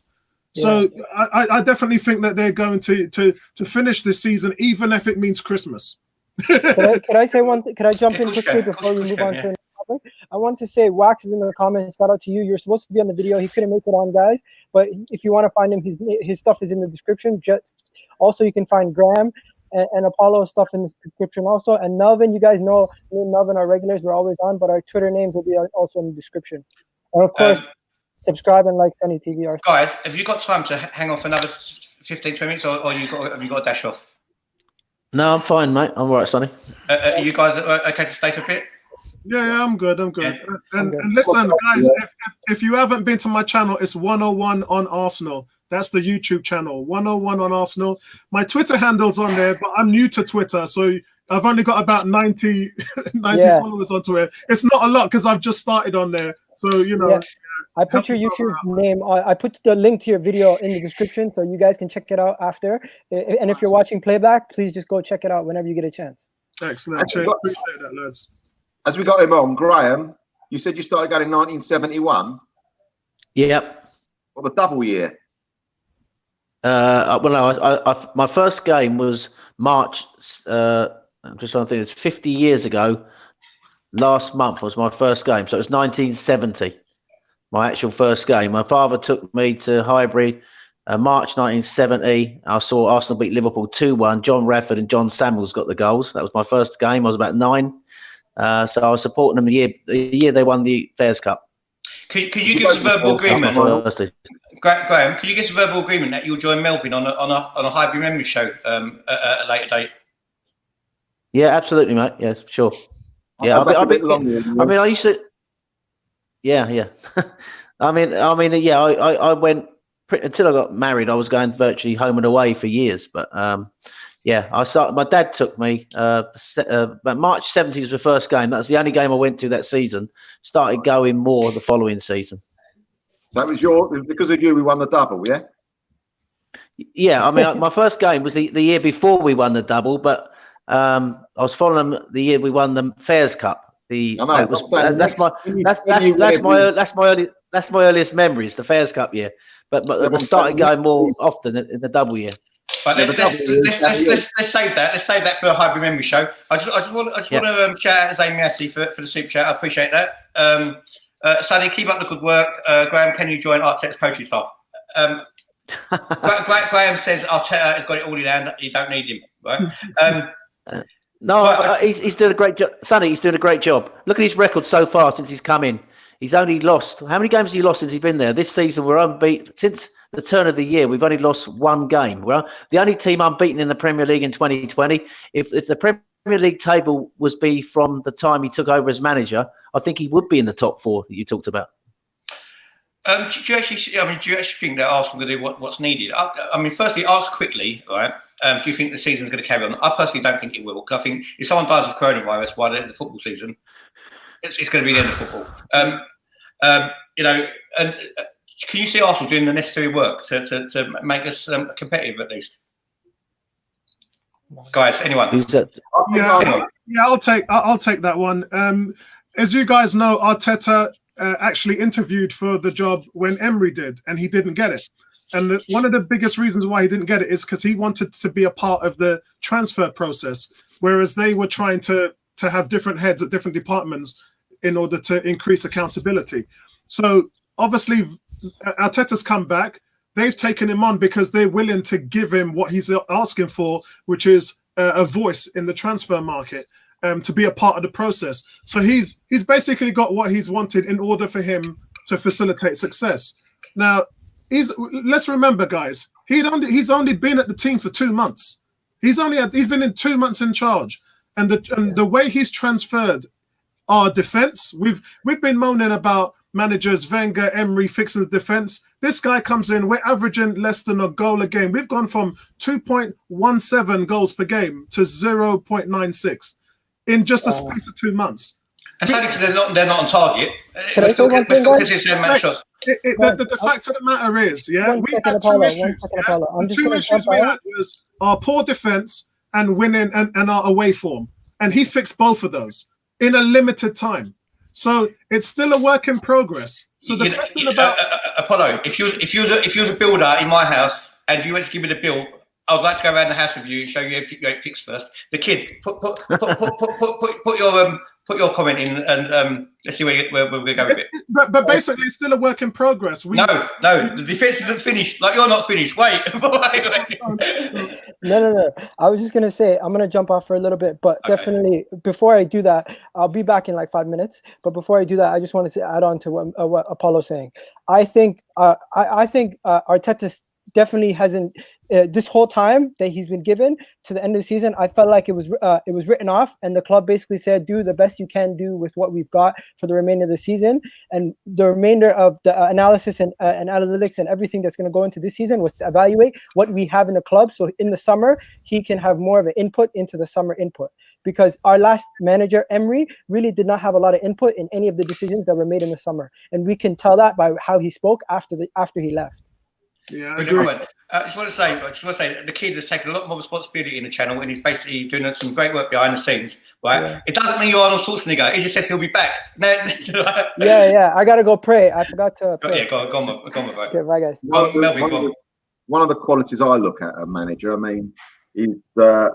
Speaker 5: Yeah. So I definitely think that they're going to finish this season, even if it means Christmas.
Speaker 3: Could I say one thing? Could I jump in quickly before we move on to another topic? I want to say Wax is in the comments. Shout out to you. You're supposed to be on the video. He couldn't make it on, guys. But if you want to find him, his stuff is in the description. Also, you can find Graham and Apollo stuff in the description also. And Melvin, you guys know me and Melvin are regulars. We're always on, but our Twitter names will be also in the description. And of course, subscribe and like Sonny TV.
Speaker 1: Guys, have you got time to hang on for another 15, 20 minutes, or have you got to dash off?
Speaker 4: No, I'm fine, mate. I'm all right, Sonny.
Speaker 1: Are you guys okay to stay for a bit?
Speaker 5: Yeah, I'm good. I'm good.
Speaker 1: Yeah.
Speaker 5: And listen, guys, if you haven't been to my channel, it's 101 on Arsenal. That's the YouTube channel, 101 on Arsenal. My Twitter handle's on there, but I'm new to Twitter, so I've only got about 90 followers on Twitter. It's not a lot because I've just started on there. So, you know. Yeah.
Speaker 3: I put your YouTube name. I put the link to your video in the description, so you guys can check it out after. And if you're watching playback, please just go check it out whenever you get a chance.
Speaker 5: Excellent. Appreciate that, lads.
Speaker 2: As we got him on, Graham, you said you started going in 1971?
Speaker 4: Yep.
Speaker 2: Or the double year?
Speaker 4: Well, no, my first game was March. I'm just trying to think. It's 50 years ago. Last month was my first game, so it was 1970. My actual first game. My father took me to Highbury, March 1970. I saw Arsenal beat Liverpool 2-1. John Radford and John Samuels got the goals. That was my first game. I was about 9. So I was supporting them the year they won the Fairs Cup.
Speaker 1: Could you give us a verbal agreement? Graham, could you give us a verbal agreement that you'll join Melvyn on a Highbury Memory show at a later date?
Speaker 4: Yeah, absolutely, mate. Yes, sure. Yeah, I used to. Yeah. I went until I got married. I was going virtually home and away for years, but I started. My dad took me. About March 70 was the first game. That's the only game I went to that season. Started going more the following season.
Speaker 2: So it was because of you we won the double, yeah?
Speaker 4: Yeah, I mean, my first game was the year before we won the double, but I was following them the year we won the Fairs Cup. That's my earliest memories, the Fairs Cup year. But I started going more often in the double year.
Speaker 1: But let's save that. Let's save that for a Highbury Memory show. I just want to shout out Zane Massey for the super chat. I appreciate that. Sonny, keep up the good work. Graham, can you join Arteta's coaching staff? Graham says Arteta has got it all in hand. You don't need him, right?
Speaker 4: He's doing a great job. Sonny, he's doing a great job. Look at his record so far since he's come in. He's only lost. How many games has he lost since he's been there? This season, we're unbeaten. Since the turn of the year, we've only lost one game. Well, the only team unbeaten in the Premier League in 2020. If the Premier League table was from the time he took over as manager, I think he would be in the top 4 that you talked about.
Speaker 1: Do you actually think that Arsenal going to do what's needed? I mean, firstly, ask quickly, right? Do you think the season's going to carry on? I personally don't think it will. Because I think if someone dies of coronavirus while there's a football season, it's going to be the end of football. And can you see Arsenal doing the necessary work to make us competitive at least? Guys, anyone?
Speaker 5: I'll take that one. As you guys know, Arteta actually interviewed for the job when Emery did, and he didn't get it. And one of the biggest reasons why he didn't get it is because he wanted to be a part of the transfer process, whereas they were trying to have different heads at different departments in order to increase accountability. So obviously, Arteta's come back. They've taken him on because they're willing to give him what he's asking for, which is a voice in the transfer market, to be a part of the process. So he's basically got what he's wanted in order for him to facilitate success. Now, let's remember, guys, He's only been at the team for 2 months. He's been in 2 months in charge, and the way he's transferred our defense. We've been moaning about managers Wenger, Emery fixing the defense. This guy comes in, we're averaging less than a goal a game. We've gone from 2.17 goals per game to 0.96 in just a space of 2 months.
Speaker 1: That's only because they're not on target.
Speaker 3: Can
Speaker 1: The
Speaker 5: fact of the matter is, we had two
Speaker 3: Apollo,
Speaker 5: issues. The two issues we had was our poor defense and winning and our away form. And he fixed both of those in a limited time. So it's still a work in progress. So the question about
Speaker 1: Apollo, if you was a builder in my house and you went to give me the bill, I'd like to go around the house with you and show you everything you fixed first. The kid, put your comment in and let's see where we're going to go with it.
Speaker 5: But basically, it's still a work in progress.
Speaker 1: No, the defense isn't finished. Like you're not finished. Wait.
Speaker 3: No. I was just going to say, I'm going to jump off for a little bit, but definitely before I do that, I'll be back in like 5 minutes. But before I do that, I just wanted to add on to what Apollo's saying. I think Arteta definitely hasn't this whole time that he's been given to the end of the season. I felt like it was written off, and the club basically said, do the best you can do with what we've got for the remainder of the season. And the remainder of the analysis and analytics and everything that's going to go into this season was to evaluate what we have in the club. So in the summer, he can have more of an input into the summer input, because our last manager, Emery, really did not have a lot of input in any of the decisions that were made in the summer. And we can tell that by how he spoke after he left.
Speaker 5: Yeah, I agree.
Speaker 1: I just want to say the kid has taken a lot more responsibility in the channel, and he's basically doing some great work behind the scenes, right? Yeah. It doesn't mean you're Arnold Schwarzenegger. He just said he'll be back.
Speaker 3: Yeah. I gotta go pray. I forgot to pray.
Speaker 1: Yeah, go on, bro.
Speaker 3: Okay, bye, guys.
Speaker 2: One of the qualities I look at a manager, is to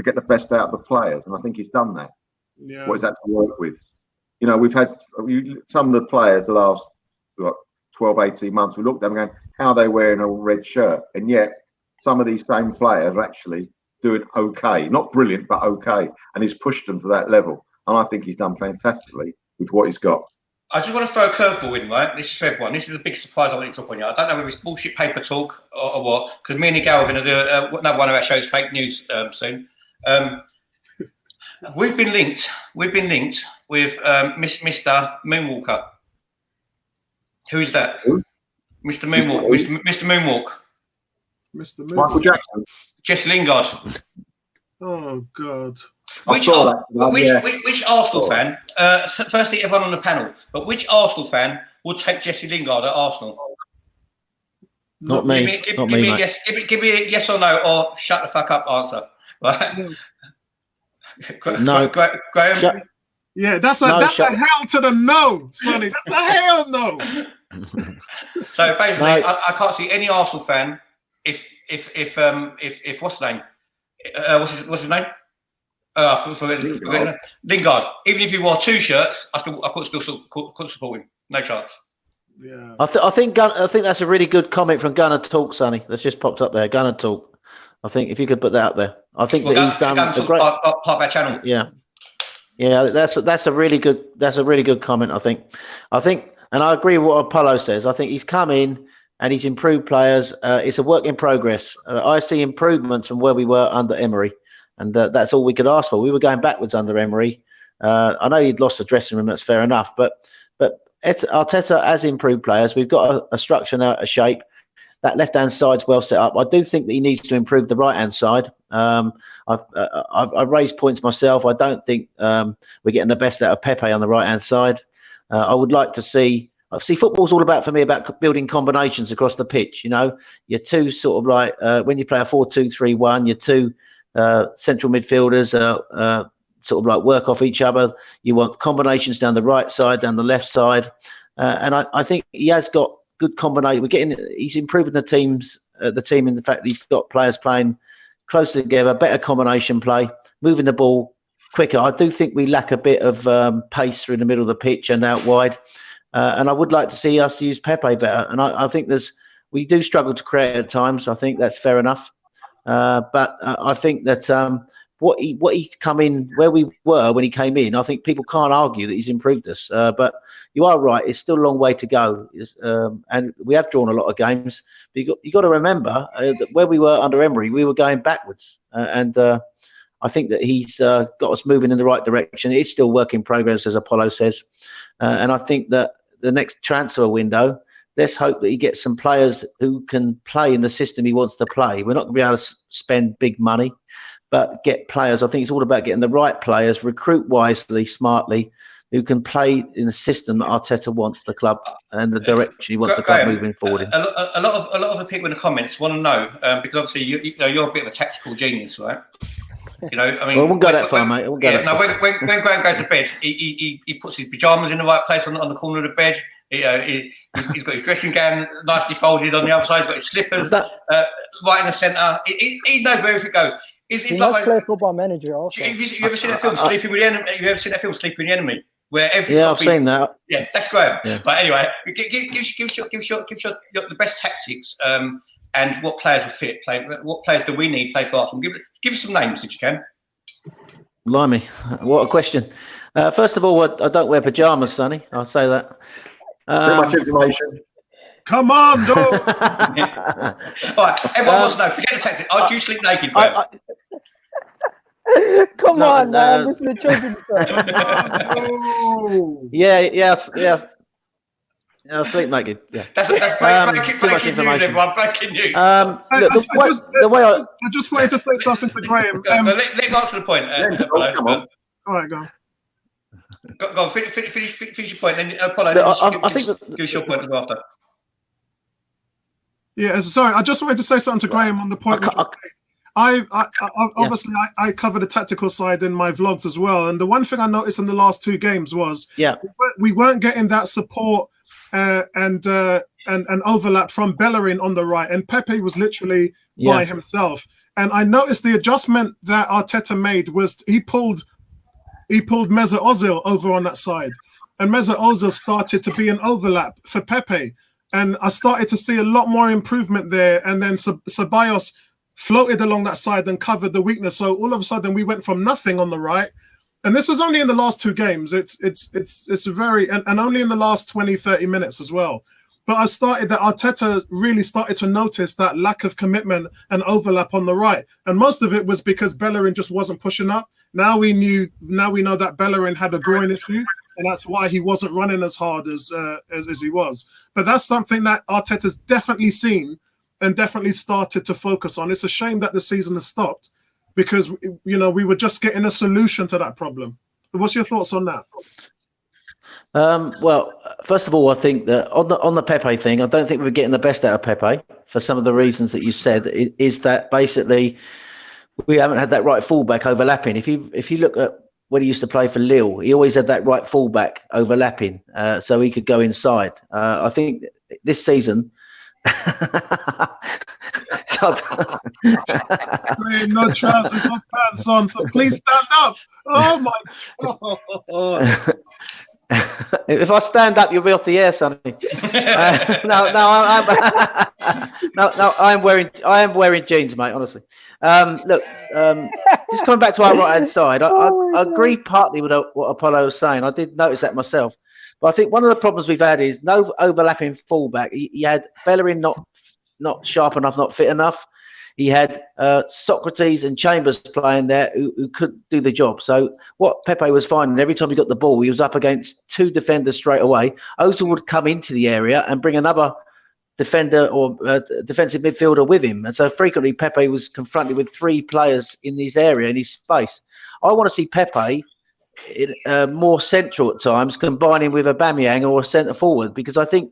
Speaker 2: get the best out of the players, and I think he's done that.
Speaker 5: Yeah.
Speaker 2: What is that to work with? You know, we've had some of the players the last 12, 18 months, we looked at them going, how are they wearing a red shirt? And yet some of these same players are actually doing okay. Not brilliant, but okay. And he's pushed them to that level. And I think he's done fantastically with what he's got.
Speaker 1: I just want to throw a curveball in, right? This is for everyone. This is a big surprise I want to talk on you. I don't know whether it's bullshit paper talk or what, because me and Gal are going to do another one of our shows, Fake News, soon. We've been linked with Mr. Moonwalker. Who is that?
Speaker 2: Who?
Speaker 1: Mr. Moonwalk. Mr. Moonwalk.
Speaker 5: Mr. Moonwalk.
Speaker 2: Michael Jackson.
Speaker 1: Jesse Lingard.
Speaker 5: Oh God.
Speaker 1: Which Arsenal fan? Firstly, everyone on the panel, but which Arsenal fan would take Jesse Lingard at Arsenal?
Speaker 4: Not me.
Speaker 1: Give me a yes. Give me a yes or no, or shut the fuck up answer. Right?
Speaker 4: No.
Speaker 1: Graham.
Speaker 5: Yeah, that's a hell to the no, Sonny. That's a hell no.
Speaker 1: So basically, I can't see any Arsenal fan if what's his name? What's his name? Lingard. Even if he wore 2 shirts, I couldn't support him. No chance.
Speaker 5: Yeah.
Speaker 4: I think that's a really good comment from Gunner Talk, Sonny. That's just popped up there. Gunner Talk. I think if you could put that up there, I think that he's done a great
Speaker 1: part of our channel.
Speaker 4: Yeah, that's a really good comment. I think, and I agree with what Apollo says. I think he's come in and he's improved players. It's a work in progress. I see improvements from where we were under Emery, and that's all we could ask for. We were going backwards under Emery. I know he'd lost the dressing room. That's fair enough, but Arteta has improved players. We've got a structure now, a shape. That left-hand side's well set up. I do think that he needs to improve the right-hand side. I've raised points myself. I don't think we're getting the best out of Pepe on the right-hand side. I would like to see football's all about, for me, about building combinations across the pitch. You know, your two sort of like when you play a 4-2-3-1, your two central midfielders sort of like work off each other. You want combinations down the right side, down the left side, and I think he has got good combination. He's improving the team in the fact that he's got players playing closer together, better combination play, moving the ball quicker. I do think we lack a bit of pace through the middle of the pitch and out wide, and I would like to see us use Pepe better. And I think we do struggle to create at times. I think that's fair enough, but I think that what he's come in, where we were when he came in, I think people can't argue that he's improved us. But you are right; it's still a long way to go. And we have drawn a lot of games. But you got to remember that where we were under Emery, we were going backwards. I think that he's got us moving in the right direction. It's still work in progress, as Apollo says. And I think that the next transfer window, let's hope that he gets some players who can play in the system he wants to play. We're not going to be able to spend big money, but get players. I think it's all about getting the right players, recruit wisely, smartly, who can play in the system that Arteta wants the club and the direction he wants the club moving forward in.
Speaker 1: A lot of the people in the comments want to know, because obviously you're a bit of a tactical genius, right? You know, I mean,
Speaker 4: well, I won't go that far, mate.
Speaker 1: When Graham goes to bed, he puts his pajamas in the right place on the corner of the bed. He's got his dressing gown nicely folded on the other side. He's got his slippers right in the centre. He knows where everything goes.
Speaker 3: He must play Football Manager also.
Speaker 1: You ever seen that film, Sleeping with the Enemy? Have you ever seen that film, Sleeping with the Enemy? Where everything.
Speaker 4: Yeah, I've seen that.
Speaker 1: Yeah, that's Graham.
Speaker 4: Yeah.
Speaker 1: But anyway, give the best tactics. And what players will fit? What players do we need to play for Arsenal? Give us some names if you can.
Speaker 4: Blimey, what a question. First of all, I don't wear pajamas, Sonny. I'll say that.
Speaker 2: Too much information.
Speaker 5: Come on, dog.
Speaker 1: All right, everyone wants to know. Forget the tactics. Do you sleep naked?
Speaker 3: Come on, man. This is the children's show.
Speaker 4: Yes. I'll sleep naked. Yeah.
Speaker 1: That's
Speaker 4: too much information.
Speaker 1: Everyone, breaking news.
Speaker 5: I just wanted to say something to Graham.
Speaker 1: Let me answer the point.
Speaker 2: Come on.
Speaker 5: All right, go on.
Speaker 1: Go on, finish your point. Then Apollo, give us your point as well after.
Speaker 5: Yeah, sorry. I just wanted to say something to Graham on the point. I obviously cover the tactical side in my vlogs as well, and the one thing I noticed in the last two games was we weren't getting that support and overlap from Bellerin on the right, and Pepe was literally by himself. And I noticed the adjustment that Arteta made was he pulled Mesut Ozil over on that side, and Mesut Ozil started to be an overlap for Pepe, and I started to see a lot more improvement there. And then Ceballos floated along that side and covered the weakness. So all of a sudden we went from nothing on the right. And this was only in the last two games. It's very, and only in the last 20, 30 minutes as well. But Arteta really started to notice that lack of commitment and overlap on the right. And most of it was because Bellerin just wasn't pushing up. Now we know that Bellerin had a groin issue, and that's why he wasn't running as hard as he was. But that's something that Arteta's definitely seen and definitely started to focus on. It's a shame that the season has stopped, because we were just getting a solution to that problem. What's your thoughts on that?
Speaker 4: Well, first of all, I think that on the Pepe thing, I don't think we're getting the best out of Pepe for some of the reasons that you said. Is that basically we haven't had that right fullback overlapping. If you look at when he used to play for Lille, he always had that right fullback overlapping, so he could go inside. I think this season.
Speaker 5: No trousers, no pants on, so please stand up. Oh my God.
Speaker 4: If I stand up, you'll be off the air, Sonny. I am wearing jeans, mate. Honestly, look, just coming back to our right hand side, I agree partly with what Apollo was saying. I did notice that myself, but I think one of the problems we've had is no overlapping fullback. He had Bellerin not sharp enough, not fit enough. He had Socrates and Chambers playing there who could do the job. So what Pepe was finding, every time he got the ball, he was up against two defenders straight away. Ozil would come into the area and bring another defender or defensive midfielder with him. And so frequently Pepe was confronted with three players in this area, in his space. I want to see Pepe more central at times, combining with Aubameyang or a centre forward, because I think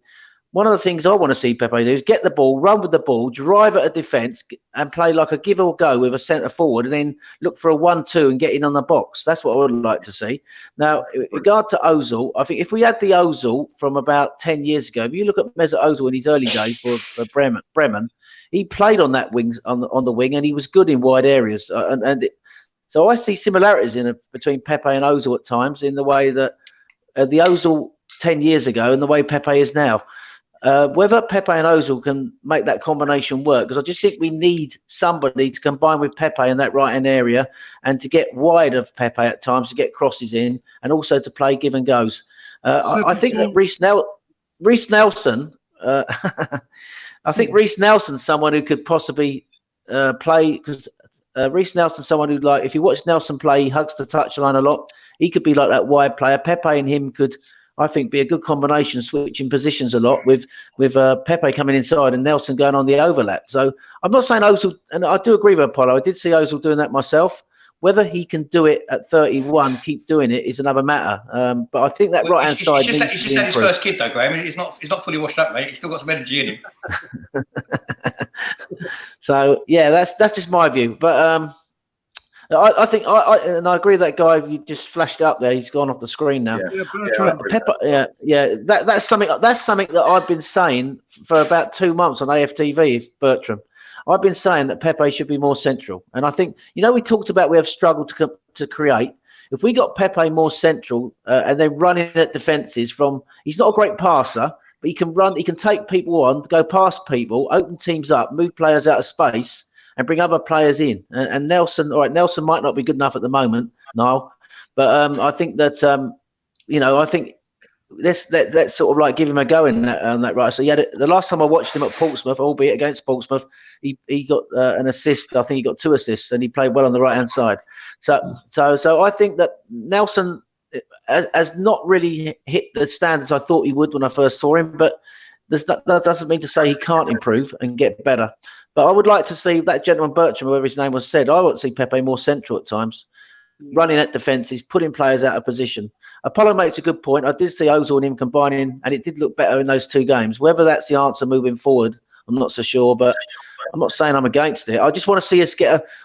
Speaker 4: one of the things I want to see Pepe do is get the ball, run with the ball, drive at a defence and play like a give or go with a centre forward, and then look for a 1-2 and get in on the box. That's what I would like to see. Now, in regard to Ozil, I think if we had the Ozil from about 10 years ago, if you look at Mesut Ozil in his early days for Bremen, he played on that wing, on the wing, and he was good in wide areas. So I see similarities between Pepe and Ozil at times in the way that the Ozil 10 years ago and the way Pepe is now. whether Pepe and Ozil can make that combination work, because I just think we need somebody to combine with Pepe in that right-hand area and to get wide of Pepe at times, to get crosses in, and also to play give and goes. I think that Reece Nelson, I think Reece Nelson's someone who could possibly play, because Reece Nelson's someone who, like, if you watch Nelson play, he hugs the touchline a lot. He could be like that wide player. Pepe and him could, I think, be a good combination, switching positions a lot with Pepe coming inside and Nelson going on the overlap. So I'm not saying Ozil, and I do agree with Apollo. I did see Ozil doing that myself. Whether he can do it at 31, keep doing it, is another matter. But I think that right-hand side needs to be improved.
Speaker 1: He's just had his first kid, though, Graham. He's not fully washed up, mate. He's still got some energy in him.
Speaker 4: So yeah, that's just my view. But I think and I agree with that guy you just flashed up there. He's gone off the screen now. That's something that I've been saying for about 2 months on AFTV, Bertram. I've been saying that Pepe should be more central, and I think, we talked about we have struggled to create. If we got Pepe more central and then running at defences he's not a great passer, but he can run. He can take people on, go past people, open teams up, move players out of space, and bring other players in. And Nelson, all right, Nelson might not be good enough at the moment, Niall, but I think that I think let's sort of like give him a go in that right. So the last time I watched him at Portsmouth, albeit against Portsmouth, he got an assist. I think he got 2 assists, and he played well on the right hand side. So I think that Nelson has not really hit the standards I thought he would when I first saw him. But that doesn't mean to say he can't improve and get better. But I would like to see that gentleman Bertram, whoever his name was, said, I want to see Pepe more central at times, running at defences, putting players out of position. Apollo makes a good point. I did see Ozil and him combining, and it did look better in those 2 games. Whether that's the answer moving forward, I'm not so sure, but I'm not saying I'm against it. I just want to see us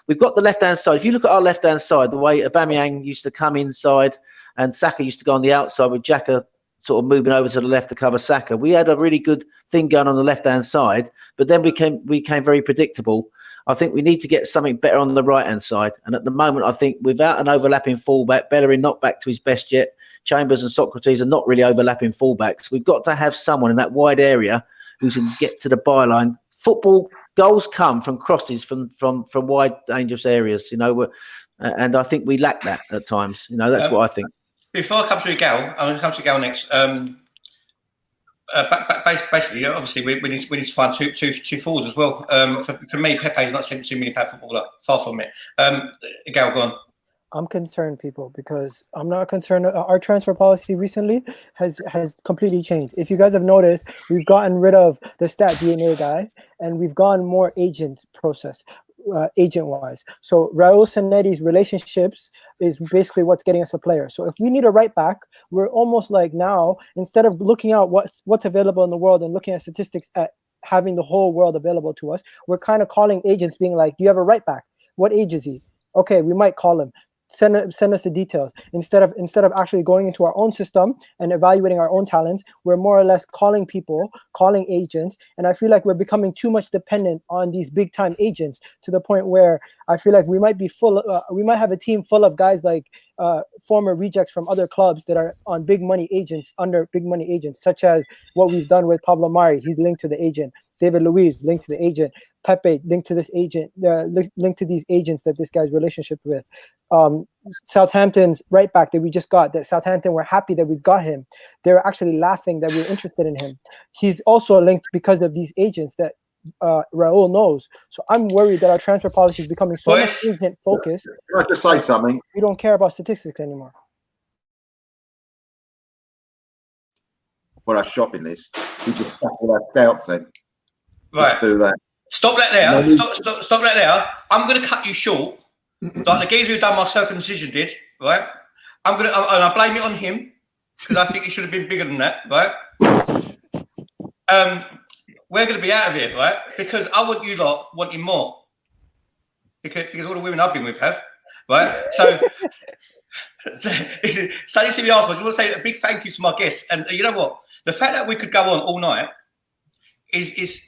Speaker 4: we've got the left-hand side. If you look at our left-hand side, the way Aubameyang used to come inside and Saka used to go on the outside with Xhaka sort of moving over to the left to cover Saka, we had a really good thing going on the left-hand side, but then we became very predictable. I think we need to get something better on the right-hand side. And at the moment, I think without an overlapping fullback, Bellerin not back to his best yet, Chambers and Socrates are not really overlapping fullbacks. We've got to have someone in that wide area who can get to the byline. Football goals come from crosses from wide, dangerous areas, and I think we lack that at times. That's what I think.
Speaker 1: Before I come to Gal, I'm going to come to Gal next. Basically, obviously, we need to find two forwards as well. For me, Pepe is not a £72 million footballer. Far from it. Gal, go on.
Speaker 3: I'm concerned, people, because I'm not concerned. Our transfer policy recently has completely changed. If you guys have noticed, we've gotten rid of the stat DNA guy, and we've gone more agent process, agent-wise. So Raul Sanetti's relationships is basically what's getting us a player. So if we need a right back, we're almost like now, instead of looking at what's available in the world and looking at statistics at having the whole world available to us, we're kind of calling agents, being like, do you have a right back? What age is he? Okay, we might call him. Send us the details. Instead of actually going into our own system and evaluating our own talents, we're more or less calling agents, and I feel like we're becoming too much dependent on these big time agents, to the point where I feel like we might have a team full of guys like former rejects from other clubs that are on big money agents, under big money agents, such as what we've done with Pablo Mari. He's linked to the agent. David Luiz linked to the agent. Pepe linked to this agent. Linked to these agents that this guy's relationship with. Southampton's right back that we just got, that Southampton were happy that we got him. They were actually laughing that we're interested in him. He's also linked because of these agents that Raul knows. So I'm worried that our transfer policy is becoming so much agent focused.
Speaker 2: Can I just say something?
Speaker 3: We don't care about statistics anymore.
Speaker 2: For our shopping list, we just stuck all our scouts in.
Speaker 1: Right.
Speaker 2: Let's do that.
Speaker 1: Stop that there. Stop that there. I'm going to cut you short. Like the geezer who done my circumcision did, right? And I blame it on him, because I think he should have been bigger than that, right? We're going to be out of here, right? Because I want you lot wanting more. Because all the women I've been with have, right? So Sonny to me afterwards, I want to say a big thank you to my guests. And you know what? The fact that we could go on all night is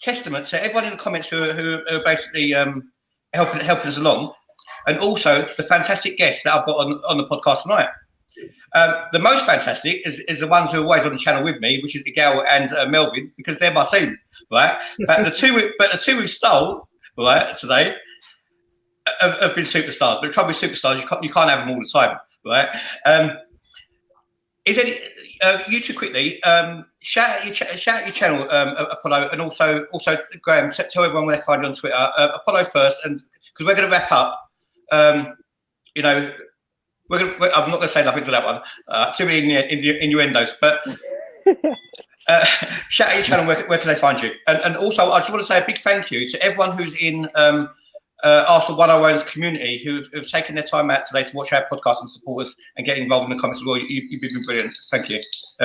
Speaker 1: testament to everyone in the comments who are basically helping us along, and also the fantastic guests that I've got on the podcast tonight. The most fantastic is the ones who are always on the channel with me, which is Miguel and Melvyn, because they're my team, right? But the two we stole, right, today have been superstars. But the trouble with superstars, you can't have them all the time, right? Is any you two quickly shout out your channel, Apollo, and also Graham. Tell everyone where they find you on Twitter. Apollo first, and because we're going to wrap up. You know, I'm not going to say nothing to that one. Too many innuendos, but shout out your channel. Where can they find you? And also, I just want to say a big thank you to everyone who's in Arsenal 101's community who've taken their time out today to watch our podcast and support us and get involved in the comments as well. You've been brilliant. Thank you.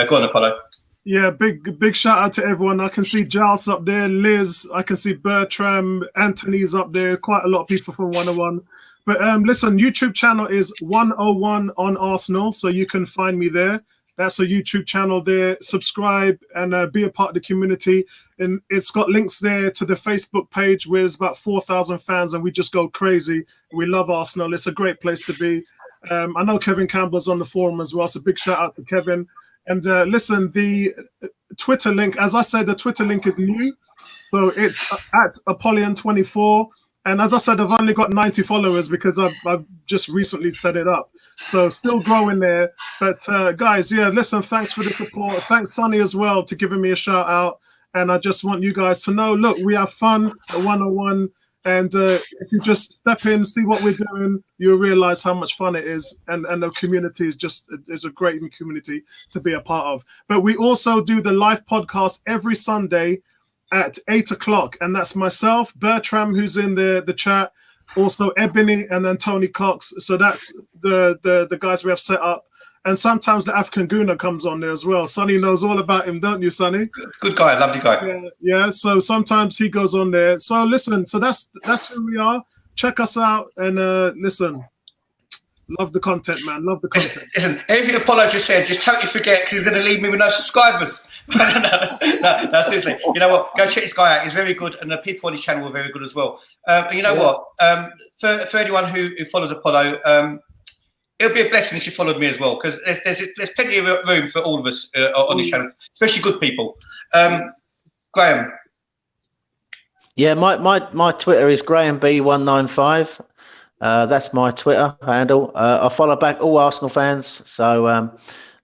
Speaker 1: Go on, Apollo.
Speaker 5: Yeah, big shout out to everyone. I can see Giles up there, Liz. I can see Bertram, Anthony's up there. Quite a lot of people from 101. But listen, YouTube channel is 101 on Arsenal, so you can find me there. That's a YouTube channel there. Subscribe and be a part of the community. And it's got links there to the Facebook page where there's about 4,000 fans and we just go crazy. We love Arsenal. It's a great place to be. I know Kevin Campbell's on the forum as well, so big shout out to Kevin. And listen, the Twitter link, as I said, the Twitter link is new. So it's at Apollian24. And as I said, I've only got 90 followers because I've just recently set it up. So still growing there. But guys, yeah, listen, thanks for the support. Thanks, Sonny, as well, to giving me a shout out. And I just want you guys to know, look, we have fun at 101. And if you just step in, see what we're doing, you'll realize how much fun it is. And the community is a great community to be a part of. But we also do the live podcast every Sunday at 8 o'clock. And that's myself, Bertram, who's in the chat, also Ebony, and then Tony Cox. So that's the guys we have set up. And sometimes the African Gooner comes on there as well. Sonny knows all about him, don't you, Sonny?
Speaker 1: Good guy, lovely guy.
Speaker 5: Yeah. So sometimes he goes on there. So listen, so that's who we are. Check us out and listen. Love the content, man. Love the content.
Speaker 1: Listen, everything Apollo just said, just totally forget because he's going to leave me with no subscribers. no, seriously. You know what? Go check this guy out. He's very good, and the people on his channel are very good as well. And you know what? For anyone who follows Apollo, it'll be a blessing if you followed me as well, because there's plenty of room for all of us on this channel, especially good people. Graham.
Speaker 4: Yeah, my Twitter is GrahamB195. That's my Twitter handle. I follow back all Arsenal fans, so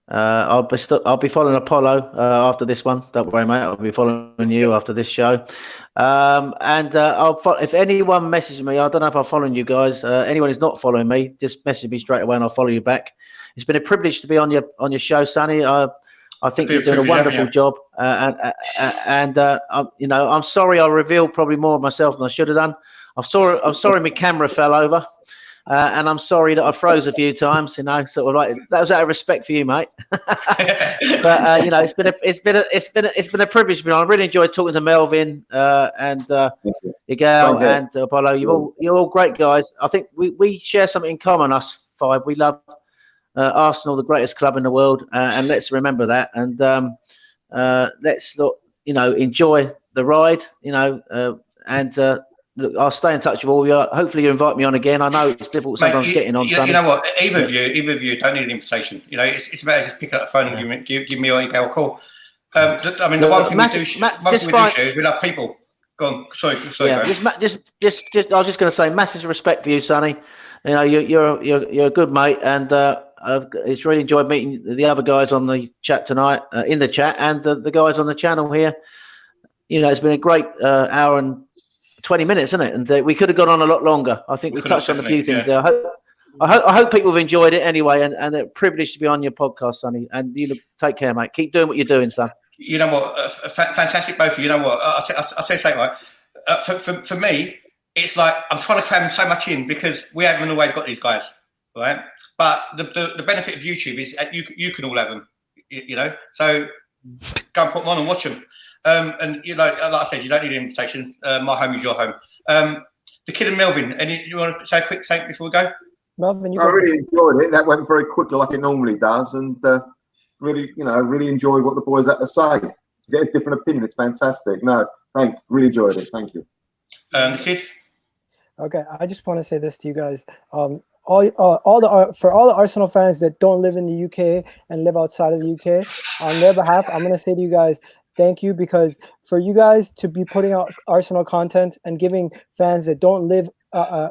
Speaker 4: I'll be following Apollo after this one. Don't worry, mate. I'll be following you after this show. If anyone messages me, I don't know if I'm following you guys. Anyone who's not following me, just message me straight away and I'll follow you back. It's been a privilege to be on your show, Sonny. I think you're doing a wonderful job. I'm sorry I revealed probably more of myself than I should have done. I'm sorry my camera fell over. And I'm sorry that I froze a few times, sort of like that was out of respect for you, mate. But it's been a privilege. I really enjoyed talking to Melvyn and Miguel and Apollo. You're all great guys. I think we share something in common. Us five, we love Arsenal, the greatest club in the world, and let's remember that. And let's enjoy the ride. Look, I'll stay in touch with all of you. Hopefully you invite me on again. I know it's difficult sometimes getting on.
Speaker 1: You know what? Either of you don't need an invitation. It's about just picking up the phone and give me or Miguel a call. I mean, the one thing we do is we love people. Go on. Sorry.
Speaker 4: Yeah, I was just going to say, massive respect for you, Sonny. You're a good mate, and it's really enjoyed meeting the other guys on the chat tonight, in the chat, and the guys on the channel here. It's been a great hour and 20 minutes, isn't it? And we could have gone on a lot longer. I think we touched on a few things there. I hope people have enjoyed it anyway, and a privilege to be on your podcast, Sonny. And you take care, mate. Keep doing what you're doing, son.
Speaker 1: You know what? Fantastic, both of you. You know what? I'll say something right. For me, it's like I'm trying to cram so much in because we haven't always got these guys, right? But the benefit of YouTube is you can all have them, So go and put them on and watch them. And like I said, you don't need an invitation. My home is your home. The Kid and Melvyn. You want to say a quick thing before we go?
Speaker 3: Melvyn,
Speaker 2: I really enjoyed it. That went very quickly, like it normally does, and really enjoyed what the boys had to say. To get a different opinion, it's fantastic. Really enjoyed it. Thank you.
Speaker 1: The Kid.
Speaker 3: Okay, I just want to say this to you guys. all the Arsenal fans that don't live in the UK and live outside of the UK, on their behalf, I'm gonna say to you guys, thank you, because for you guys to be putting out Arsenal content and giving fans that don't live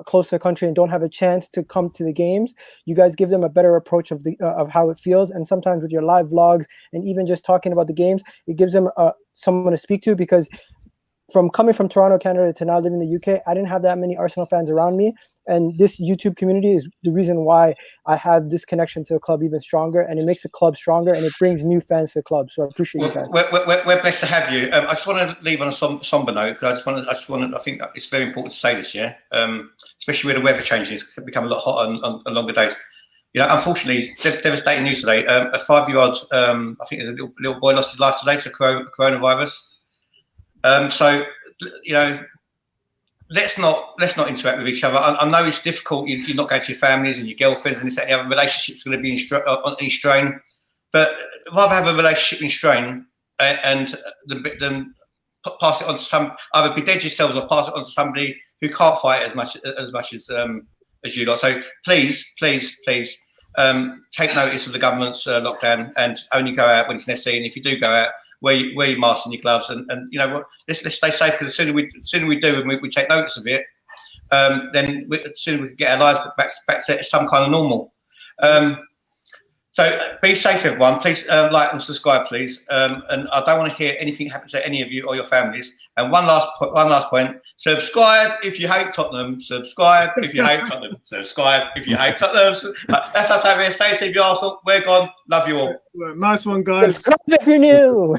Speaker 3: close to the country and don't have a chance to come to the games, you guys give them a better approach of how it feels. And sometimes with your live vlogs and even just talking about the games, it gives them someone to speak to, because from coming from Toronto, Canada to now living in the UK, I didn't have that many Arsenal fans around me. And this YouTube community is the reason why I have this connection to the club even stronger, and it makes the club stronger and it brings new fans to the club. So I appreciate you guys.
Speaker 1: We're blessed to have you. I just want to leave on a somber note, because I think it's very important to say this, yeah. Especially with the weather changing, it's become a lot hotter on longer days. You know, unfortunately, devastating news today. A 5-year-old, I think a little boy lost his life today to coronavirus. So, you know, let's not interact with each other. I know it's difficult. You're not going to your families and your girlfriends and this and the other. Relationships going to be in strain, but rather have a relationship in strain and then pass it on to either bed yourselves or pass it on to somebody who can't fight as much as you lot. So please, take notice of the government's lockdown and only go out when it's necessary. And if you do go out, wear your mask and your gloves, and you know what? Let's stay safe, because the sooner we do and we take notice of it, then the sooner we can get our lives back to some kind of normal. So be safe, everyone. Please like and subscribe, please. And I don't want to hear anything happen to any of you or your families. And one last point: subscribe if you hate Tottenham. Subscribe if you hate Tottenham. Subscribe if you hate Tottenham. That's us over here. Stay safe, you Arsenal. We're gone. Love you all.
Speaker 5: Nice one, guys.
Speaker 3: Subscribe if you're new.